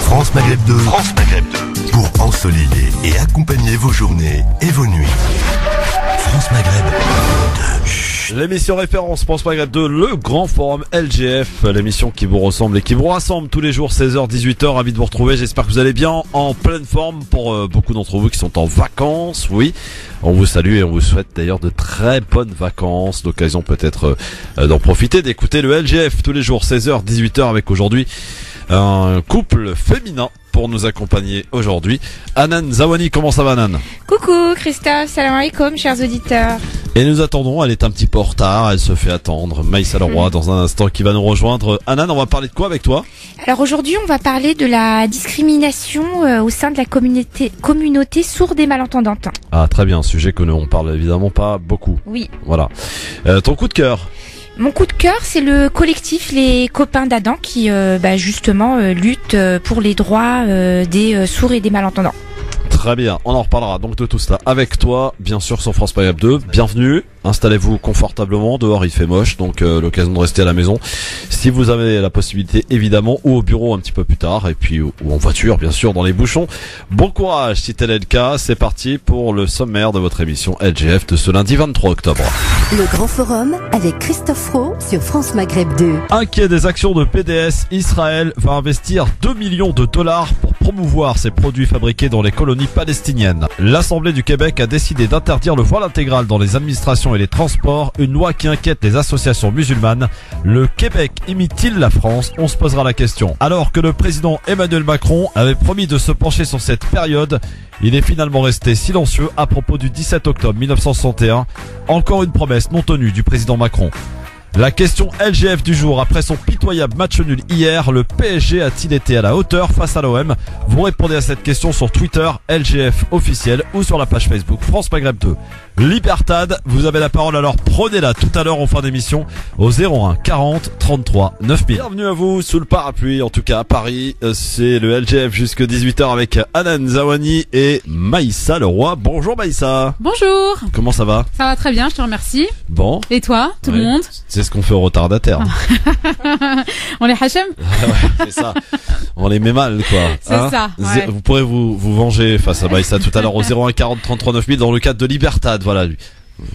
France Maghreb 2. France Maghreb 2. Pour ensoleiller et accompagner vos journées et vos nuits. France Maghreb 2. L'émission référence France Maghreb 2, le grand forum LGF, l'émission qui vous ressemble et qui vous rassemble tous les jours 16h 18h. Ravi de vous retrouver, j'espère que vous allez bien, en pleine forme pour beaucoup d'entre vous qui sont en vacances. Oui, on vous salue et on vous souhaite d'ailleurs de très bonnes vacances, l'occasion peut-être d'en profiter, d'écouter le LGF tous les jours 16h 18h avec aujourd'hui un couple féminin pour nous accompagner aujourd'hui. Hanan Zawani, comment ça va Hanan? Coucou Christophe, salam alaikum chers auditeurs. Et nous attendons, elle est un petit peu en retard, elle se fait attendre. Maïssa Leroy dans un instant qui va nous rejoindre. Hanan, on va parler de quoi avec toi? Alors aujourd'hui on va parler de la discrimination au sein de la communauté sourde et malentendante. Ah très bien, sujet que nous on parle évidemment pas beaucoup. Oui. Voilà. Ton coup de cœur? Mon coup de cœur, c'est le collectif Les Copains d'Adam qui justement lutte pour les droits des sourds et des malentendants. Très bien, on en reparlera donc de tout cela avec toi, bien sûr sur France Maghreb 2. Bienvenue, installez-vous confortablement, dehors il fait moche, donc l'occasion de rester à la maison. Si vous avez la possibilité évidemment, ou au bureau un petit peu plus tard, et puis ou en voiture bien sûr dans les bouchons. Bon courage si tel est le cas, c'est parti pour le sommaire de votre émission LGF de ce lundi 23 octobre. Le grand forum avec Christophe Roux sur France Maghreb 2. Inquiet des actions de PDS, Israël va investir 2 millions de dollars pour promouvoir ses produits fabriqués dans les colonies palestiniennes. L'Assemblée du Québec a décidé d'interdire le voile intégral dans les administrations et les transports, une loi qui inquiète les associations musulmanes. Le Québec imite-t-il la France? On se posera la question. Alors que le président Emmanuel Macron avait promis de se pencher sur cette période, il est finalement resté silencieux à propos du 17 octobre 1961. Encore une promesse non tenue du président Macron. La question LGF du jour, après son pitoyable match nul hier, le PSG a-t-il été à la hauteur face à l'OM? Vous répondez à cette question sur Twitter, LGF officiel, ou sur la page Facebook France Maghreb 2. Libertad, vous avez la parole, alors prenez-la tout à l'heure en fin d'émission au 01 40 33 9000. Bienvenue à vous sous le parapluie, en tout cas à Paris, c'est le LGF jusque 18h avec Hanan Zawani et Maïssa Leroy. Bonjour Maïssa. Bonjour. Comment ça va? Ça va très bien, je te remercie. Bon. Et toi, tout le monde? C'est ce qu'on fait aux retardataires. On les Hachem? Ouais, c'est ça. On les met mal, quoi. C'est ça. Ouais. Vous pourrez vous venger face à Maïssa tout à l'heure au 01 40 33 9000 dans le cadre de Libertad. Voilà, lui.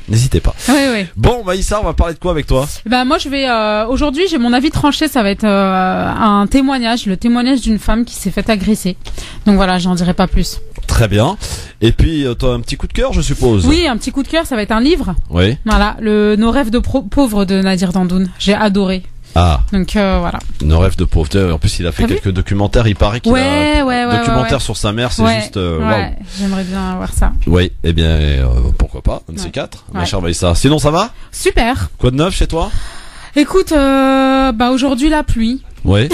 N'hésitez pas. Oui, oui. Bon, Maïssa, on va parler de quoi avec toi? Moi, je vais aujourd'hui, j'ai mon avis tranché. Ça va être un témoignage, le témoignage d'une femme qui s'est fait agresser. Donc voilà, j'en dirai pas plus. Très bien. Et puis, t'as un petit coup de cœur, je suppose? Oui, un petit coup de cœur. Ça va être un livre. Oui. Voilà, Nos rêves de pauvres de Nadir Dandoun. J'ai adoré. Ah. Donc voilà. Nos rêves de pauvreté. En plus, il a fait quelques documentaires. Il paraît qu'il a documentaire sur sa mère. C'est juste. Ouais. J'aimerais bien voir ça. Oui. Eh bien, pourquoi pas. Un de ces quatre. Ma chère Maïssa. Sinon, ça va? Super. Quoi de neuf chez toi? Écoute, aujourd'hui la pluie. Oui.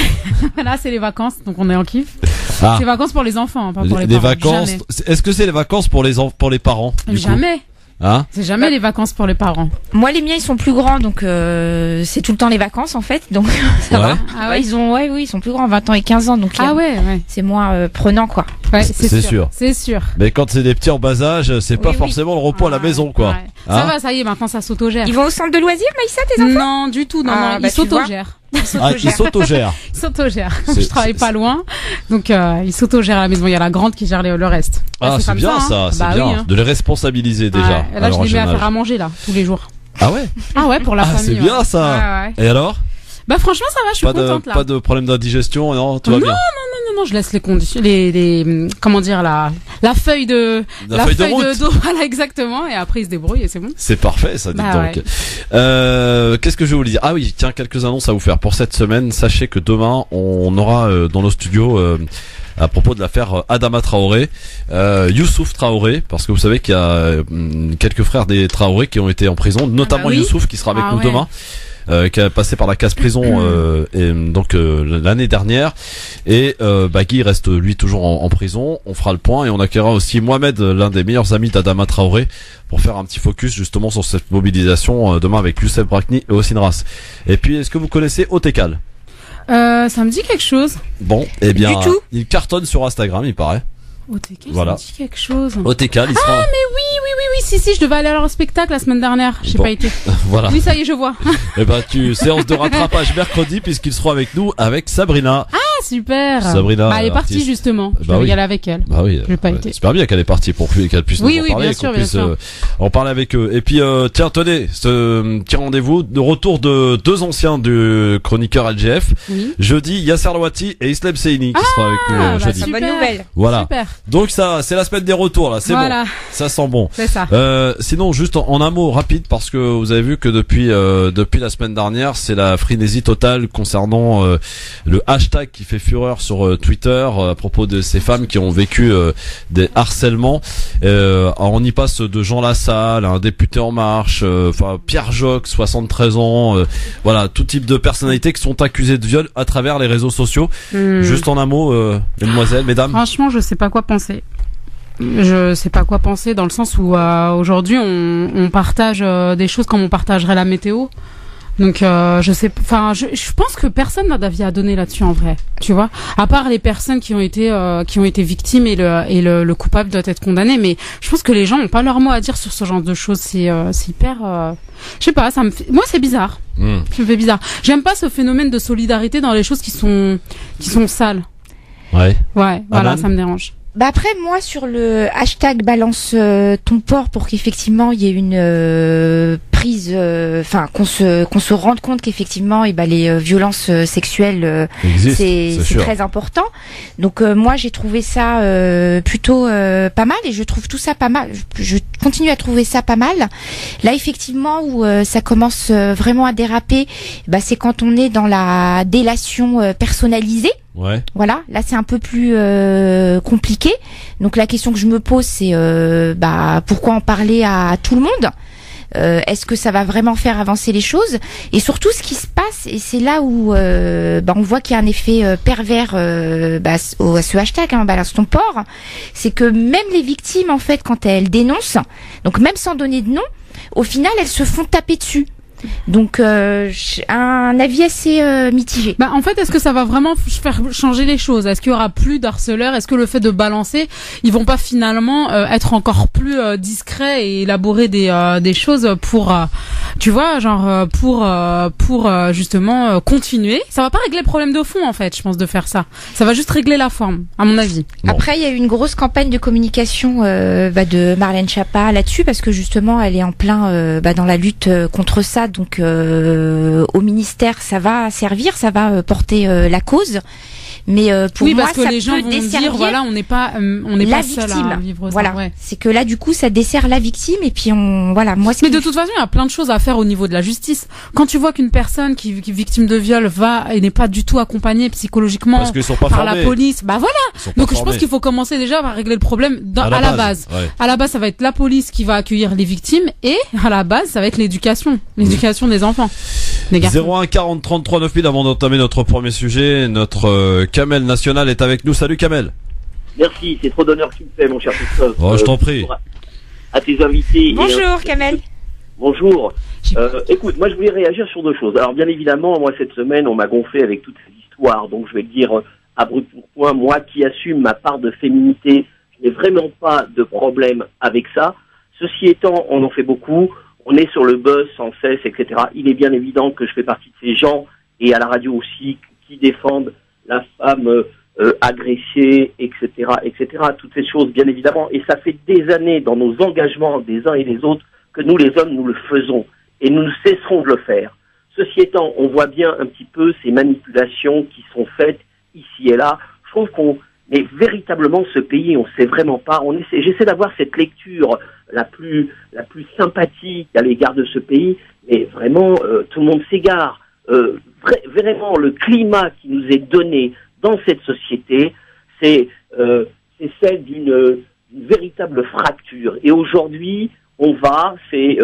Là, c'est les vacances, donc on est en kiff. Ah. C'est les vacances pour les enfants, pas pour les parents. Les vacances. Jamais. Est-ce que c'est les vacances pour les parents? Jamais. Hein? C'est jamais les vacances pour les parents. Moi les miens ils sont plus grands donc c'est tout le temps les vacances en fait donc ça va. Ah ouais. Ils sont plus grands, 20 ans et 15 ans donc c'est moins prenant quoi. Ouais, c'est sûr. C'est sûr. Mais quand c'est des petits en bas âge, c'est pas forcément le repos à la maison quoi. Ouais. Hein? Ça va, ça y est, maintenant ça s'autogère. Ils vont au centre de loisirs Maïssa tes enfants? Non, du tout, non, ils s'autogèrent. Ils s'autogèrent. Ils s'autogèrent. Je travaille pas loin, donc ils s'autogèrent à la maison. Il y a la grande qui gère le reste. Ah, c'est bien ça, c'est bien. Oui, hein. De les responsabiliser déjà. Ouais. Là, je les mets à faire à manger là, tous les jours. Ah ouais? Ah ouais, pour la famille. C'est bien ça. Ouais. Et alors? Bah franchement, ça va, je suis contente là. Pas de problème d'indigestion, non, tout va bien. Non, je laisse les conditions, comment dire, la feuille de route. Voilà, exactement, et après ils se débrouillent et c'est bon. C'est parfait, ça, dites donc. Ouais. Qu'est-ce que je vais vous dire? Ah oui, tiens, quelques annonces à vous faire pour cette semaine. Sachez que demain, on aura dans nos studios, à propos de l'affaire Adama Traoré, Youssouf Traoré, parce que vous savez qu'il y a quelques frères des Traoré qui ont été en prison, notamment Youssouf qui sera avec nous demain. Qui a passé par la case prison l'année dernière et Guy reste lui toujours en prison. On fera le point et on accueillera aussi Mohamed, l'un des meilleurs amis d'Adama Traoré, pour faire un petit focus justement sur cette mobilisation demain avec Youssef Brakni et Ossine Ras. Et puis est-ce que vous connaissez Otekal? Ça me dit quelque chose. Bon, eh bien, du tout. il cartonne sur Instagram, il paraît. Otekal, voilà. ça me dit quelque chose. Otekal, il sera... Ah mais oui, si, je devais aller à leur spectacle la semaine dernière. J'ai Bon. pas été. Voilà. Oui, ça y est, je vois. Et ben, séance de rattrapage mercredi puisqu'ils seront avec nous avec Sabrina. Ah, super. Sabrina, Elle est partie artiste. justement. Je Bah devais oui. y aller avec elle. Bah oui. J'ai pas été. J'espère bien qu'elle est partie pour qu'elle puisse Oui, nous en oui, parler, bien qu'on sûr, bien puisse sûr. en parler avec eux. Et puis tiens, tenez, ce petit rendez-vous de retour de deux anciens du chroniqueur LGF. Oui. Jeudi, Yasser Louati et Islam Seini qui sera avec nous bah, jeudi. super. Bonne nouvelle. Voilà. Super. Donc ça, c'est la semaine des retours là, c'est Voilà. bon. Ça sent bon. C'est ça. Sinon, juste en un mot rapide, parce que vous avez vu que depuis la semaine dernière, c'est la frénésie totale concernant le hashtag qui fait fureur sur Twitter à propos de ces femmes qui ont vécu des harcèlements. On y passe de Jean Lassalle, un député En Marche, enfin Pierre Jox, 73 ans, voilà, tout type de personnalités qui sont accusées de viol à travers les réseaux sociaux. Juste en un mot, mesdemoiselles, mesdames. Franchement, je sais pas quoi penser. Je sais pas quoi penser dans le sens où aujourd'hui on partage des choses comme on partagerait la météo. Donc je pense que personne n'a d'avis à donner là-dessus en vrai, tu vois. À part les personnes qui ont été victimes et le coupable doit être condamné, mais je pense que les gens n'ont pas leur mot à dire sur ce genre de choses. C'est hyper, je sais pas, moi c'est bizarre. Ça me fait bizarre. J'aime pas ce phénomène de solidarité dans les choses qui sont sales. Ouais. Ouais, voilà, Alan, ça me dérange. Bah après moi sur le hashtag balance ton porc pour qu'effectivement il y ait une prise, enfin qu'on se rende compte qu'effectivement les violences sexuelles existe, c'est sûr. très important. Donc moi j'ai trouvé ça plutôt pas mal et je trouve tout ça pas mal. Je continue à trouver ça pas mal. Là effectivement où ça commence vraiment à déraper, c'est quand on est dans la délation personnalisée. Ouais. Voilà, là c'est un peu plus compliqué. Donc la question que je me pose c'est pourquoi en parler à tout le monde ? Est-ce que ça va vraiment faire avancer les choses ? Et surtout ce qui se passe, et c'est là où on voit qu'il y a un effet pervers à ce hashtag, balance ton porc, c'est que même les victimes en fait quand elles dénoncent, donc même sans donner de nom, au final elles se font taper dessus. Donc un avis assez mitigé. En fait, est-ce que ça va vraiment faire changer les choses ? Est-ce qu'il y aura plus d'harceleurs ? Est-ce que le fait de balancer, ils vont pas finalement être encore plus discrets et élaborer des choses pour tu vois, genre pour justement continuer. Ça va pas régler le problème de fond en fait, je pense, de faire ça. Ça va juste régler la forme, à mon avis. Bon. Après, il y a eu une grosse campagne de communication de Marlène Schiappa là-dessus parce que justement, elle est en plein dans la lutte contre ça. Donc au ministère, ça va servir, ça va porter la cause. Mais pour oui, moi, parce que ça les gens peut vont desservir dire voilà, on n'est pas la seul victime. à vivre ça. Voilà, Ouais. c'est que là du coup, ça dessert la victime et puis moi. Mais de toute façon, il y a plein de choses à faire au niveau de la justice. Quand tu vois qu'une personne qui est victime de viol va et n'est pas du tout accompagnée psychologiquement Parce qu'ils sont pas par formés. la police, voilà. Ils sont pas Donc je formés. pense qu'il faut commencer déjà par régler le problème à la base. Ouais. À la base, ça va être la police qui va accueillir les victimes et à la base, ça va être l'éducation des enfants. Des garçons. 01 40 33 9000 avant d'entamer notre premier sujet, notre Kamel National est avec nous. Salut Kamel. Merci, c'est trop d'honneur que tu me fais, mon cher Christophe. Oh, je t'en prie. À tes invités. Bonjour Kamel. Bonjour. Écoute, moi je voulais réagir sur deux choses. Alors bien évidemment, moi cette semaine, on m'a gonflé avec toutes ces histoires, donc je vais le dire à brut pour point. Moi qui assume ma part de féminité, je n'ai vraiment pas de problème avec ça. Ceci étant, on en fait beaucoup. On est sur le buzz sans cesse, etc. Il est bien évident que je fais partie de ces gens, et à la radio aussi, qui défendent la femme agressée, etc., etc. Toutes ces choses, bien évidemment. Et ça fait des années, dans nos engagements des uns et des autres, que nous, les hommes, nous le faisons. Et nous ne cesserons de le faire. Ceci étant, on voit bien un petit peu ces manipulations qui sont faites ici et là. Je trouve mais véritablement, ce pays, on ne sait vraiment pas. J'essaie d'avoir cette lecture la plus sympathique à l'égard de ce pays, mais vraiment, tout le monde s'égare. Vraiment, le climat qui nous est donné dans cette société, c'est celle d'une véritable fracture. Et aujourd'hui, c'est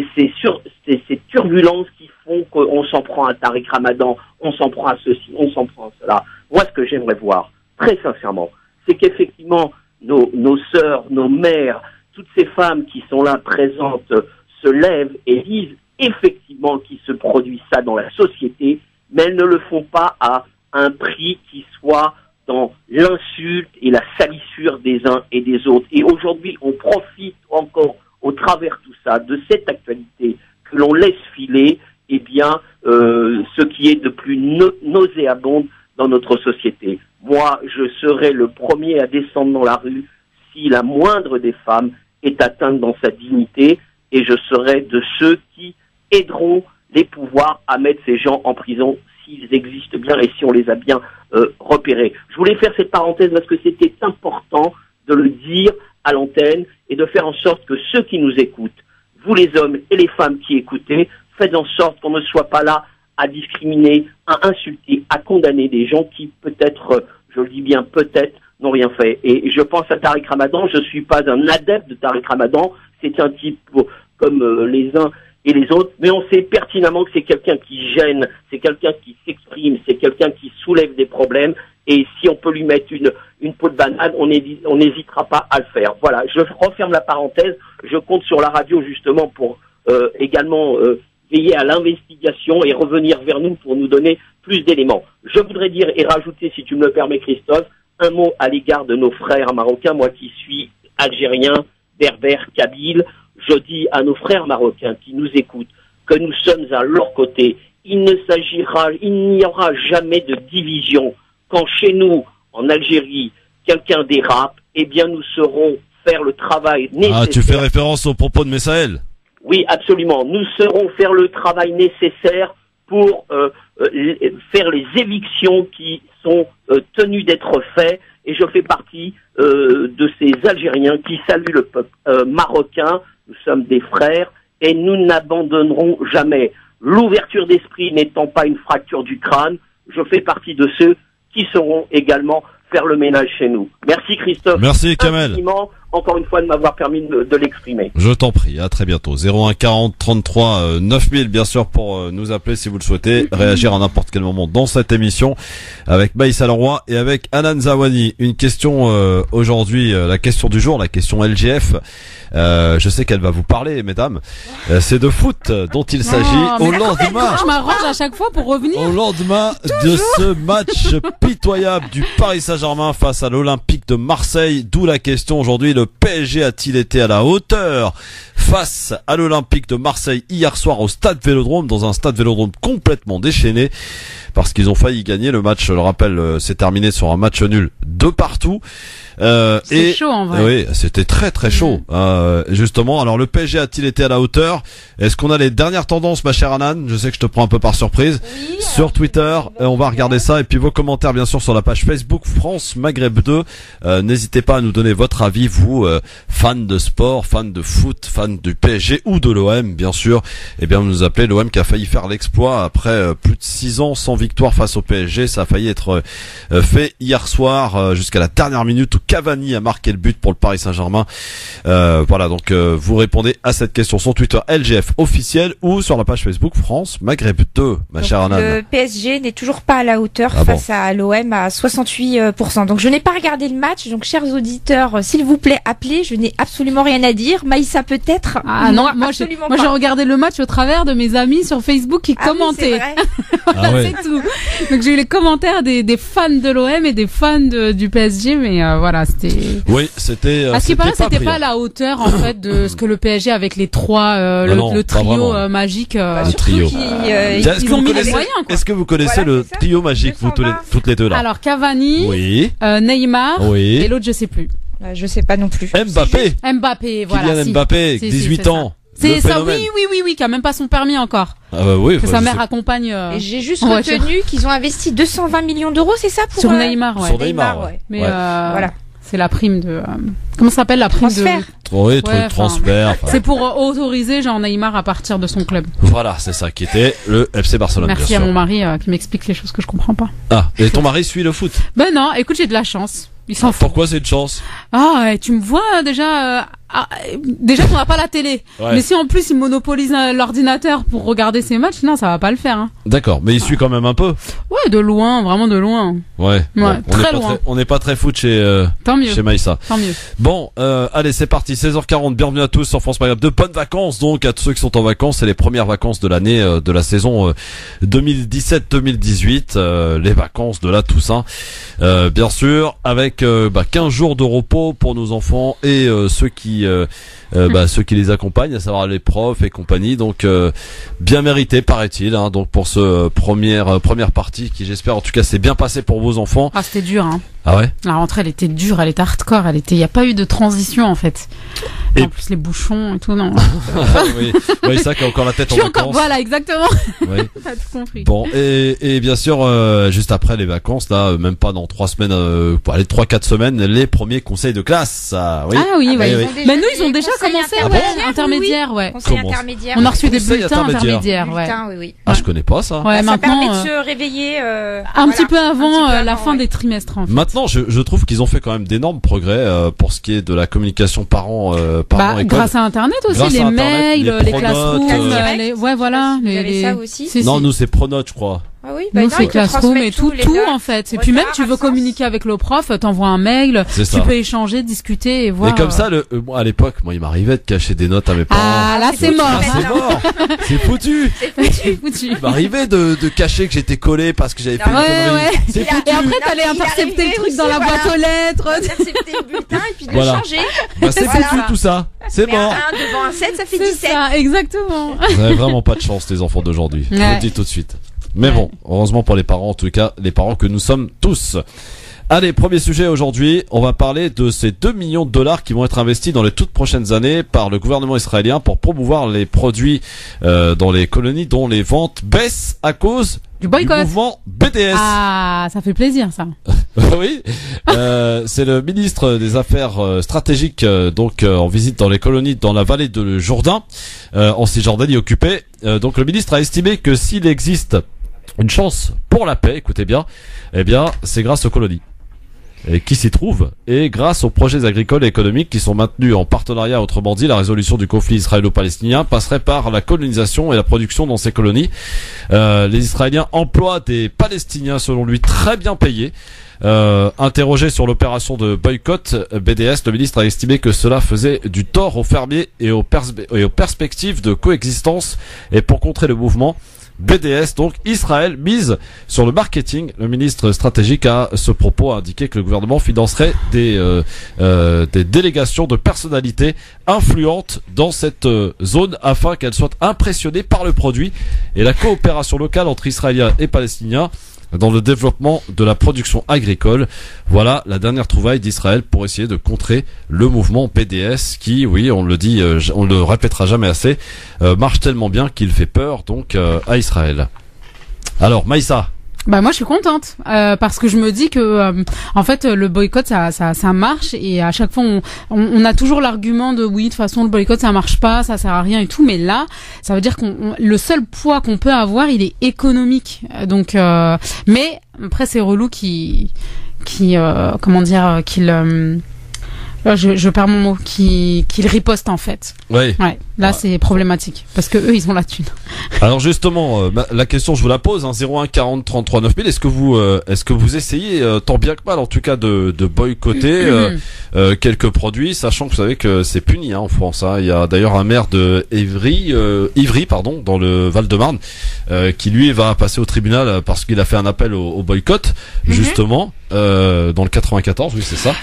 ces turbulences qui font qu'on s'en prend à Tariq Ramadan, on s'en prend à ceci, on s'en prend à cela. Moi, ce que j'aimerais voir, très sincèrement, c'est qu'effectivement, nos sœurs, nos mères, toutes ces femmes qui sont là présentes se lèvent et disent effectivement qu'il se produit ça dans la société, mais elles ne le font pas à un prix qui soit dans l'insulte et la salissure des uns et des autres. Et aujourd'hui, on profite encore au travers tout ça, de cette actualité que l'on laisse filer, eh bien, ce qui est de plus nauséabond dans notre société. Moi, je serai le premier à descendre dans la rue si la moindre des femmes est atteinte dans sa dignité, et je serai de ceux qui aideront les pouvoirs à mettre ces gens en prison s'ils existent bien et si on les a bien repérés. Je voulais faire cette parenthèse parce que c'était important de le dire à l'antenne et de faire en sorte que ceux qui nous écoutent, vous les hommes et les femmes qui écoutez, faites en sorte qu'on ne soit pas là à discriminer, à insulter, à condamner des gens qui peut-être, je le dis bien peut-être, n'ont rien fait. Et je pense à Tariq Ramadan, je suis pas un adepte de Tariq Ramadan, c'est un type comme les uns et les autres, mais on sait pertinemment que c'est quelqu'un qui gêne, c'est quelqu'un qui s'exprime, c'est quelqu'un qui soulève des problèmes, et si on peut lui mettre une peau de banane, on n'hésitera pas à le faire. Voilà, je referme la parenthèse, je compte sur la radio justement pour également veiller à l'investigation et revenir vers nous pour nous donner plus d'éléments. Je voudrais dire et rajouter, si tu me le permets Christophe, un mot à l'égard de nos frères marocains, moi qui suis algérien, berbère, kabyle. Je dis à nos frères marocains qui nous écoutent que nous sommes à leur côté. Il n'y aura jamais de division. Quand chez nous, en Algérie, quelqu'un dérape, eh bien nous saurons faire le travail nécessaire. Ah, tu fais référence aux propos de Messaël? Oui, absolument. Nous saurons faire le travail nécessaire pour faire les évictions qui sont tenues d'être faites. Et je fais partie de ces Algériens qui saluent le peuple marocain. Nous sommes des frères et nous n'abandonnerons jamais. L'ouverture d'esprit n'étant pas une fracture du crâne, je fais partie de ceux qui sauront également faire le ménage chez nous. Merci Christophe. Merci Kamel. Encore une fois de m'avoir permis de l'exprimer. Je t'en prie, à très bientôt. 01 40 33 9000 bien sûr pour nous appeler si vous le souhaitez, réagir à n'importe quel moment dans cette émission avec Maïssa Leroy et avec Anan Zawani. Une question aujourd'hui, la question du jour, la question LGF. Je sais qu'elle va vous parler, mesdames. C'est de foot dont il s'agit au lendemain. Je m'arrange à chaque fois pour revenir. Au lendemain de ce match pitoyable du Paris Saint-Germain face à l'Olympique de Marseille, d'où la question aujourd'hui. Le PSG a-t-il été à la hauteur face à l'Olympique de Marseille hier soir au stade Vélodrome, dans un stade Vélodrome complètement déchaîné parce qu'ils ont failli gagner le match. Je le rappelle, c'est terminé sur un match nul de partout. C'était chaud en vrai. Oui, c'était très très chaud. Justement, alors le PSG a-t-il été à la hauteur? Est-ce qu'on a les dernières tendances, ma chère Anan? Je sais que je te prends un peu par surprise. Oui, sur Twitter, on va regarder ça et puis vos commentaires bien sûr sur la page Facebook France Maghreb 2. N'hésitez pas à nous donner votre avis, vous fans de sport, fans de foot, fans du PSG ou de l'OM bien sûr. Eh bien, vous nous appelez l'OM qui a failli faire l'exploit après plus de 6 ans sans victoire face au PSG. Ça a failli être fait hier soir jusqu'à la dernière minute où Cavani a marqué le but pour le Paris Saint-Germain. Voilà, donc vous répondez à cette question sur Twitter LGF officiel ou sur la page Facebook France Maghreb 2, ma chère Anan. Le PSG n'est toujours pas à la hauteur face à l'OM à 68%. Donc je n'ai pas regardé le match, donc chers auditeurs, s'il vous plaît, appelez, je n'ai absolument rien à dire. Maïssa peut-être. Ah non, moi j'ai regardé le match au travers de mes amis sur Facebook qui commentaient. Oui, c'est c'est tout. Donc j'ai eu les commentaires des fans de l'OM et des fans du PSG, mais voilà, c'était. Oui, c'était. À ce qui paraît, c'était pas à la hauteur en fait de ce que le PSG avec les trois, le trio magique. Le trio. Ils ont mis les moyens. Est-ce que vous connaissez le trio magique, vous toutes les deux là? Alors Cavani, oui, Neymar, oui, et l'autre je sais plus. Je sais pas non plus. Mbappé, voilà. Kylian Mbappé, 18 ans. C'est ça, oui, qui a même pas son permis encore. Oui. Que sa mère accompagne. Et j'ai juste retenu qu'ils ont investi 220 millions d'euros, c'est ça pour sur Neymar, ouais. Sur Neymar, ouais. Mais voilà. C'est la prime de comment ça s'appelle la prime transfert. Oui, transfert. C'est pour autoriser genre Neymar à partir de son club. Voilà, c'est ça qui était le FC Barcelone. Merci à mon mari qui m'explique les choses que je comprends pas. Ah, et ton mari suit le foot? Ben non, écoute, j'ai de la chance. Il s'en fout. Pourquoi c'est une chance? Ah, tu me vois déjà qu'on n'a pas la télé. Ouais. Mais si en plus il monopolise l'ordinateur pour regarder ses matchs, non, ça va pas le faire. Hein. D'accord, mais il suit quand même un peu. Ouais, de loin, vraiment de loin. Ouais, très loin. On n'est pas très foot chez Maïssa. Tant mieux. Bon, allez, c'est parti, 16h40, bienvenue à tous sur France Maghreb. De bonnes vacances donc à tous ceux qui sont en vacances, c'est les premières vacances de l'année de la saison 2017-2018, les vacances de la Toussaint. Bien sûr, avec 15 jours de repos pour nos enfants et ceux qui aussi ceux qui les accompagnent, à savoir les profs et compagnie. Donc bien mérité, paraît-il. Hein, donc pour ce première partie qui, j'espère en tout cas, s'est bien passé pour vos enfants. Ah, c'était dur, hein. Ah ouais. La rentrée, elle était dure, elle était hardcore, il y a pas eu de transition en fait. En plus les bouchons et tout, non. oui, c'est ça qui a encore la tête en vacances. Voilà, exactement. Oui. T'as tout compris. Bon, et bien sûr, juste après les vacances, là, même pas dans 3 semaines, 3-4 semaines, les premiers conseils de classe. Oui. Ah oui, oui. Mais nous, ils ont déjà conseils commencé, intermédiaires, ouais. Conseils Comment intermédiaires. On a reçu des Conseils bulletins intermédiaires, ouais. Oui. Ah, je connais pas ça. Ouais, Ça maintenant, permet de se réveiller un petit peu avant la fin des trimestres, en fait. Maintenant, je trouve qu'ils ont fait quand même d'énormes progrès pour ce qui est de la communication parents-école. Grâce à Internet aussi, Grâce les à Internet, mails, les classrooms, ouais, voilà. Vous avez ça aussi. Non, nous c'est Pronote, je crois. Ah oui, nous c'est Classroom et tout en fait. Et puis même tu veux communiquer avec le prof, t'envoies un mail, tu peux échanger, discuter et voir. Et comme ça, à l'époque, moi, il m'arrivait de cacher des notes à mes parents. Ah là c'est mort. C'est mort. C'est foutu. C'est foutu. Il m'arrivait de cacher que j'étais collé parce que j'avais fait une connerie. C'est foutu. Et après t'allais intercepter le truc dans la boîte aux lettres. Intercepter le bulletin et puis de le changer. C'est foutu tout ça. C'est mort. Un devant un 7, ça fait 17. C'est ça, exactement. Vous avez vraiment pas de chance, les enfants d'aujourd'hui. Je vous le dis tout de suite. Mais bon, heureusement pour les parents, en tout cas, les parents que nous sommes tous. Allez, premier sujet aujourd'hui, on va parler de ces 2 millions de dollars qui vont être investis dans les toutes prochaines années par le gouvernement israélien pour promouvoir les produits dans les colonies dont les ventes baissent à cause du boycott. Du mouvement BDS. Ah, ça fait plaisir ça. Oui, c'est le ministre des Affaires stratégiques en visite dans les colonies dans la vallée de Jourdain, en Cisjordanie occupée. Donc le ministre a estimé que s'il existe une chance pour la paix, écoutez bien, c'est grâce aux colonies. Et qui s'y trouve, et grâce aux projets agricoles et économiques qui sont maintenus en partenariat, autrement dit, la résolution du conflit israélo-palestinien passerait par la colonisation et la production dans ces colonies. Les Israéliens emploient des Palestiniens, selon lui, très bien payés. Interrogé sur l'opération de boycott BDS, le ministre a estimé que cela faisait du tort aux fermiers et aux perspectives de coexistence. Et pour contrer le mouvement BDS, donc Israël mise sur le marketing. Le ministre stratégique à ce propos a indiqué que le gouvernement financerait des délégations de personnalités influentes dans cette zone afin qu'elles soient impressionnées par le produit et la coopération locale entre Israéliens et Palestiniens dans le développement de la production agricole. Voilà la dernière trouvaille d'Israël pour essayer de contrer le mouvement BDS qui, oui, on le dit, on le répétera jamais assez, marche tellement bien qu'il fait peur donc à Israël. Alors, Maïssa. Bah moi je suis contente parce que je me dis que en fait le boycott ça marche et à chaque fois on a toujours l'argument de oui de toute façon le boycott ça marche pas, ça sert à rien et tout, mais là ça veut dire le seul poids qu'on peut avoir il est économique, donc mais après c'est relou qui comment dire qu'il je perds mon mot, qu'il riposte en fait. Oui. Ouais. Là c'est problématique parce que eux ils ont la thune. Alors justement, la question je vous la pose, 01 40 33 9000. Est-ce que vous essayez tant bien que mal en tout cas de boycotter quelques produits, sachant que vous savez que c'est puni en France. Il y a d'ailleurs un maire de Ivry, dans le Val-de-Marne, qui lui va passer au tribunal parce qu'il a fait un appel au boycott, justement. Dans le 94, oui c'est ça,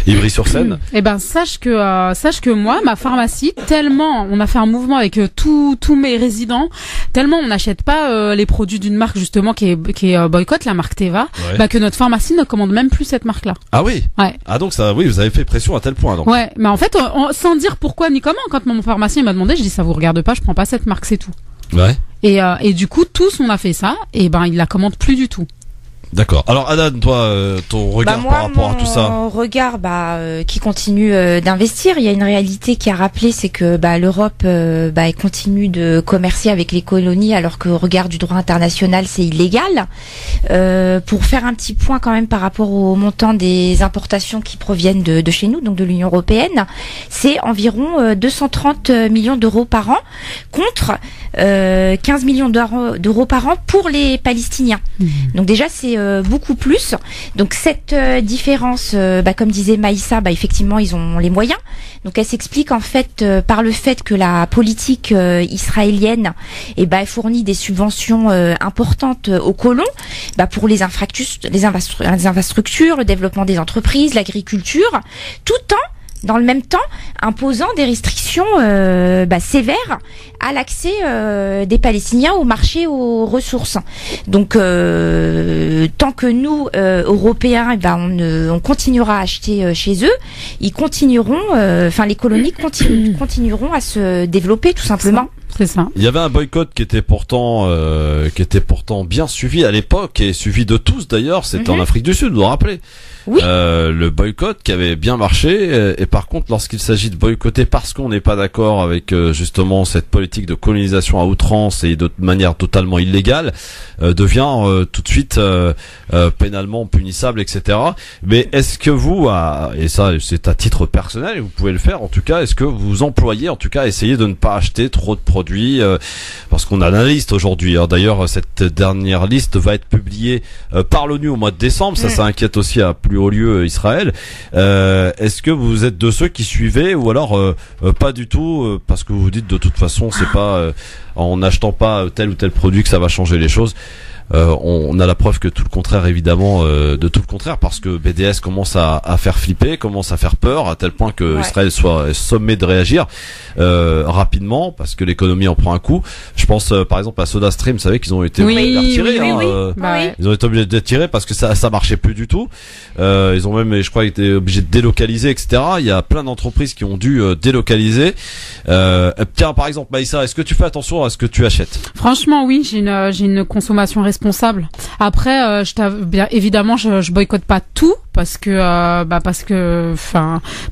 Ivry-sur-Seine. Eh ben sache que moi ma pharmacie, tellement on a fait un mouvement avec tous mes résidents, tellement on n'achète pas les produits d'une marque justement qui est boycott, la marque Teva, que notre pharmacie ne commande même plus cette marque là. Ah oui. Ouais. Ah donc ça, oui, vous avez fait pression à tel point donc. Ouais, mais en fait sans dire pourquoi ni comment, quand mon pharmacien m'a demandé, je dis ça vous regarde pas, je prends pas cette marque, c'est tout. Ouais. Et du coup tous on a fait ça, et ben il la commande plus du tout. D'accord. Alors Adan, toi, ton regard par rapport à tout ça. Mon regard, qui continue d'investir. Il y a une réalité qui a rappelé, c'est que l'Europe, elle continue de commercer avec les colonies, alors qu'au regard du droit international, c'est illégal. Pour faire un petit point quand même par rapport au montant des importations qui proviennent de chez nous, donc de l'Union européenne, c'est environ 230 millions d'euros par an contre 15 millions d'euros par an pour les Palestiniens. Donc déjà c'est beaucoup plus. Donc cette différence, comme disait Maïssa, effectivement ils ont les moyens. Donc elle s'explique en fait par le fait que la politique israélienne fournit des subventions importantes aux colons pour les infrastructures, le développement des entreprises, l'agriculture, tout en dans le même temps, imposant des restrictions sévères à l'accès des Palestiniens au marché, aux ressources. Donc, tant que nous, Européens, on continuera à acheter chez eux, ils continueront, les colonies continueront à se développer, tout simplement. C'est ça. Il y avait un boycott qui était pourtant bien suivi à l'époque et suivi de tous d'ailleurs. C'était en Afrique du Sud, vous vous rappelez? Oui. Le boycott qui avait bien marché. Et par contre, lorsqu'il s'agit de boycotter parce qu'on n'est pas d'accord avec justement cette politique de colonisation à outrance et de manière totalement illégale, devient tout de suite pénalement punissable, etc. Mais est-ce que vous, et ça c'est à titre personnel, et vous pouvez le faire en tout cas, est-ce que vous employez en tout cas essayez de ne pas acheter trop de produits parce qu'on a la liste aujourd'hui. D'ailleurs, cette dernière liste va être publiée par l'ONU au mois de décembre. Ça inquiète aussi à plus haut lieu Israël. Est-ce que vous êtes de ceux qui suivez ou alors pas du tout parce que vous vous dites de toute façon c'est pas en n'achetant pas tel ou tel produit que ça va changer les choses? On a la preuve que tout le contraire, évidemment, de tout le contraire, parce que BDS commence à faire flipper, commence à faire peur, à tel point que Israël soit sommé de réagir rapidement, parce que l'économie en prend un coup. Je pense par exemple à SodaStream, vous savez qu'ils ont été obligés de retirer. Ils ont été obligés de retirer parce que ça marchait plus du tout. Ils ont même, je crois, été obligés de délocaliser, etc. Il y a plein d'entreprises qui ont dû délocaliser. Tiens, par exemple, Maïssa, est-ce que tu fais attention à ce que tu achètes? Franchement, oui, j'ai une consommation responsable. Après, bien évidemment, je boycotte pas tout parce que,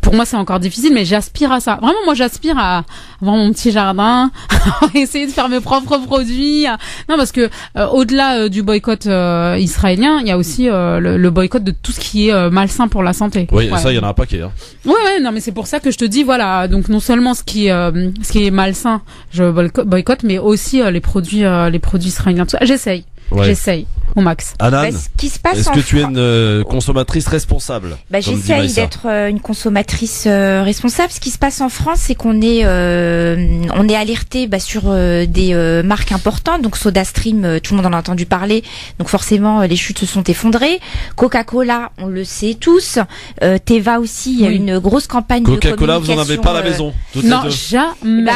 pour moi c'est encore difficile, mais j'aspire à ça. Vraiment, moi j'aspire à avoir mon petit jardin, à essayer de faire mes propres produits. Non, parce que au-delà du boycott israélien, il y a aussi le boycott de tout ce qui est malsain pour la santé. Oui, ça, il y en a un paquet. Hein. Ouais, non, mais c'est pour ça que je te dis, voilà. Donc non seulement ce qui est malsain, je boycotte, mais aussi les produits israéliens. J'essaye. J'essaye au max. Anan, ce qui se passe est-ce que tu es une consommatrice responsable? J'essaye d'être une consommatrice responsable. Ce qui se passe en France, c'est qu'on est alerté sur des marques importantes. Donc SodaStream, tout le monde en a entendu parler. Donc forcément, les chutes se sont effondrées. Coca-Cola, on le sait tous. Teva aussi, il y a une grosse campagne de communication. Coca-Cola, vous en avez pas à la maison? Non, jamais.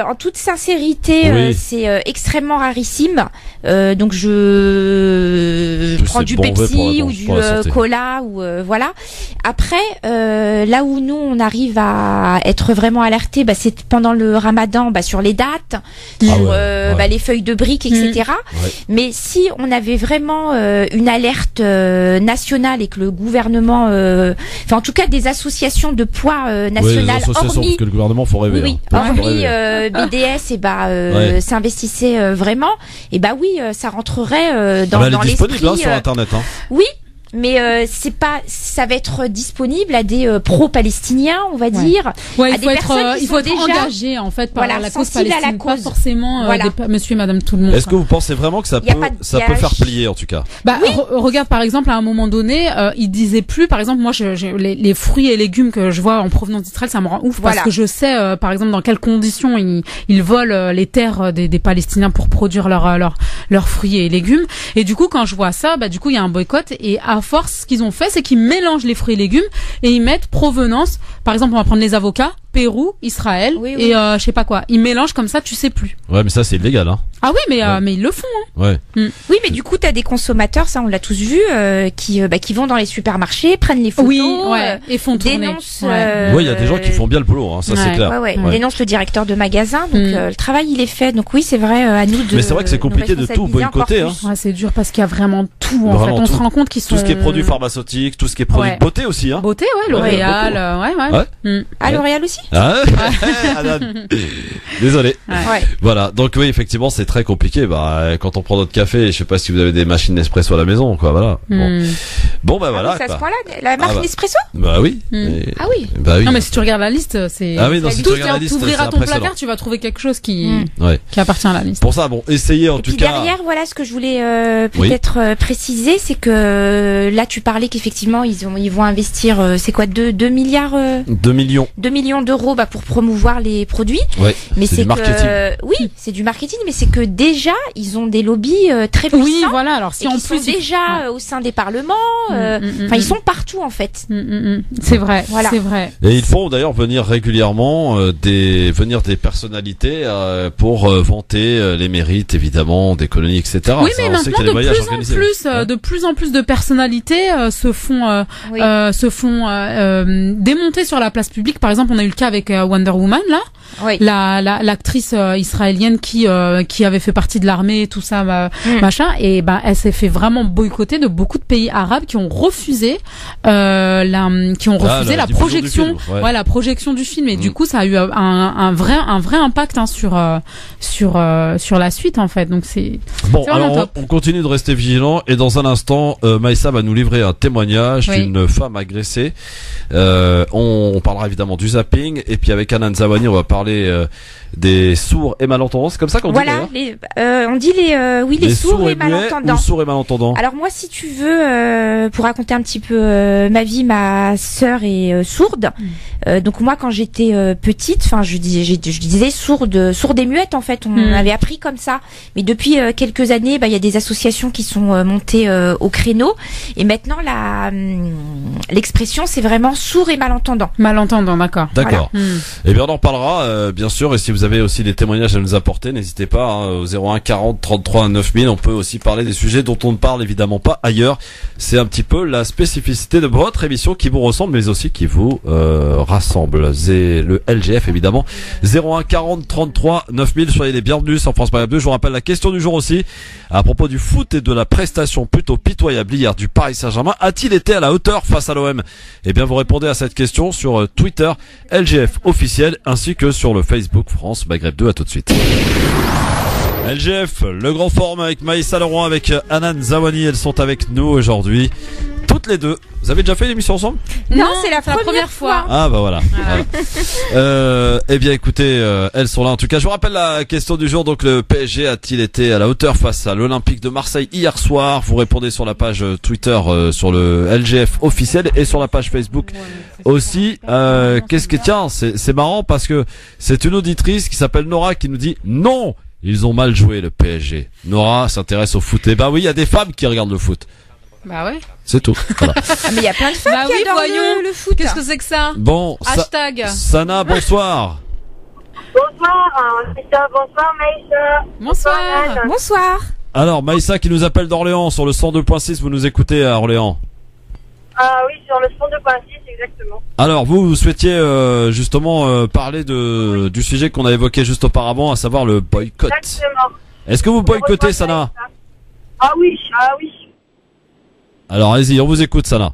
En toute sincérité, c'est extrêmement rarissime. Donc je prends du Pepsi ou du cola ou voilà. Après, là où nous on arrive à être vraiment alertés, c'est pendant le Ramadan, sur les dates, sur les feuilles de briques, etc. Mais si on avait vraiment une alerte nationale et que le gouvernement, en tout cas des associations de poids nationales, hormis parce que le gouvernement faut rêver. Hormis BDS, s'investissait vraiment, ça rentrerait dans elle est l'esprit. disponible sur internet. Oui. Mais ça va être disponible à des pro-palestiniens, on va dire. Ouais, à des personnes il faut être engagé en fait par la cause palestinienne, pas forcément monsieur et madame tout le monde. Est-ce que vous pensez vraiment que ça peut faire plier en tout cas? Regarde par exemple à un moment donné, il disait plus, par exemple moi les fruits et légumes que je vois en provenance d'Israël, ça me rend ouf parce que je sais par exemple dans quelles conditions ils volent les terres des Palestiniens pour produire leurs fruits et légumes. Et du coup quand je vois ça, du coup il y a un boycott et à force, ce qu'ils ont fait, c'est qu'ils mélangent les fruits et légumes et ils mettent provenance. Par exemple, on va prendre les avocats, Pérou, Israël et je sais pas quoi. Ils mélangent comme ça, tu sais plus. Ouais, mais ça c'est illégal, hein. Ah oui, mais ils le font. Hein. Ouais. Oui, mais du coup, t'as des consommateurs, ça on l'a tous vu, qui vont dans les supermarchés, prennent les photos, et font tourner. Dénoncent. Oui, il y a des gens qui font bien le boulot, hein, ça c'est clair. Dénoncent le directeur de magasin, donc le travail il est fait. Donc oui, c'est vrai, à nous de. Mais c'est vrai que c'est compliqué de tout boycotter, hein. Ouais, c'est dur parce qu'il y a vraiment tout. En fait, on se rend compte qu'ils sont. Tout ce qui est produits pharmaceutiques, tout ce qui est produits de beauté aussi, hein. Beauté, L'Oréal, Ah, L'Oréal aussi. Désolé. Voilà, donc oui, effectivement, c'est très compliqué. Quand on prend notre café, je sais pas si vous avez des machines Nespresso à la maison, quoi. Voilà. Bon, voilà. C'est à ce point-là, la marque Nespresso. Bah oui. Ah oui. Bah oui. Non, mais si tu regardes la liste, c'est. Ah oui, non, si tu regardes la liste, tu ouvriras ton placard, tu vas trouver quelque chose qui appartient à la liste. Pour ça, essayez en tout cas. Derrière, voilà, ce que je voulais peut-être préciser, c'est que là, tu parlais qu'effectivement, ils vont investir, c'est quoi, 2 milliards. 2 millions. 2 millions d'euros pour promouvoir les produits. Ouais, Mais c'est c'est du marketing. que oui, c'est du marketing, mais c'est que déjà ils ont des lobbies très puissants. Oui, voilà. Alors si et en qui plus sont déjà au sein des parlements. Enfin, ils sont partout en fait. C'est vrai, Voilà. c'est vrai. Et ils font d'ailleurs venir régulièrement des personnalités pour vanter les mérites évidemment des colonies, etc. Oui, Ça, mais on sait qu'il y a des maintenant voyages organisés. de plus en plus de personnalités se font démonter sur la place publique. Par exemple, on a eu le cas avec Wonder Woman là, Oui. l'actrice israélienne qui avait fait partie de l'armée, tout ça, machin, et elle s'est fait vraiment boycotter de beaucoup de pays arabes qui ont refusé la diffusion projection, du film, ouais. ouais, la projection du film, et du coup ça a eu un vrai impact sur la suite en fait. Donc c'est Bon, vraiment alors top. on continue de rester vigilant et dans un instant, Maïssa va nous livrer un témoignage Oui. d'une femme agressée. On parlera évidemment du zapping et puis avec Anan Zawani, on va parler des sourds et malentendants. C'est comme ça qu'on dit Voilà, d'ailleurs on dit les sourds et muets malentendants. ou sourds et malentendants. Alors moi, si tu veux, pour raconter un petit peu ma vie, ma sœur est sourde. Donc moi, quand j'étais petite, enfin, je disais sourde et muette en fait. On avait appris comme ça. Mais depuis quelques années, il y a des associations qui sont montées au créneau. Et maintenant, l'expression, c'est vraiment sourd et malentendant. Malentendant, d'accord. D'accord. Voilà. Eh bien, on en parlera, bien sûr. Et si vous avez aussi des témoignages à nous apporter, n'hésitez pas, au 01 40 33 9000. On peut aussi parler des sujets dont on ne parle évidemment pas ailleurs. C'est un petit peu la spécificité de votre émission qui vous ressemble, mais aussi qui vous rassemble. C'est le LGF, évidemment. 01 40 33 9000. Soyez les bienvenus sur France Maghreb 2. Je vous rappelle la question du jour aussi. À propos du foot et de la prestation plutôt pitoyable hier du Paris Saint-Germain. A-t-il été à la hauteur face à l'OM? Eh bien, vous répondez à cette question sur Twitter, LGF officiel, ainsi que sur le Facebook France Maghreb 2. À tout de suite. LGF, le grand forum avec Maïssa Leroy, avec Anan Zawani. Elles sont avec nous aujourd'hui. Toutes les deux. Vous avez déjà fait une émission ensemble? Non, c'est la première fois. Ah bah voilà. Eh bien écoutez, elles sont là en tout cas. Je vous rappelle la question du jour. Donc le PSG a-t-il été à la hauteur face à l'Olympique de Marseille hier soir? Vous répondez sur la page Twitter, sur le LGF officiel, et sur la page Facebook aussi. Tiens, c'est marrant parce que c'est une auditrice qui s'appelle Nora qui nous dit non, ils ont mal joué le PSG. Nora s'intéresse au foot. Et bah oui, il y a des femmes qui regardent le foot. Bah ouais. C'est tout. Voilà. Mais il y a plein de femmes Bah qui oui, adorent voyons. le foot. Qu'est-ce que c'est que ça? Bon, Hashtag. Sana, bonsoir. Bonsoir, bonsoir Maïssa. Bonsoir. Bonsoir. Alors, Maïssa qui nous appelle d'Orléans sur le 102.6, vous nous écoutez à Orléans. Ah oui, sur le 102.6 exactement. Alors, vous souhaitiez justement parler du sujet qu'on a évoqué juste auparavant, à savoir le boycott. Exactement. Est-ce que vous boycottez, Sana? Ah oui. Alors, allez-y, on vous écoute, Sana.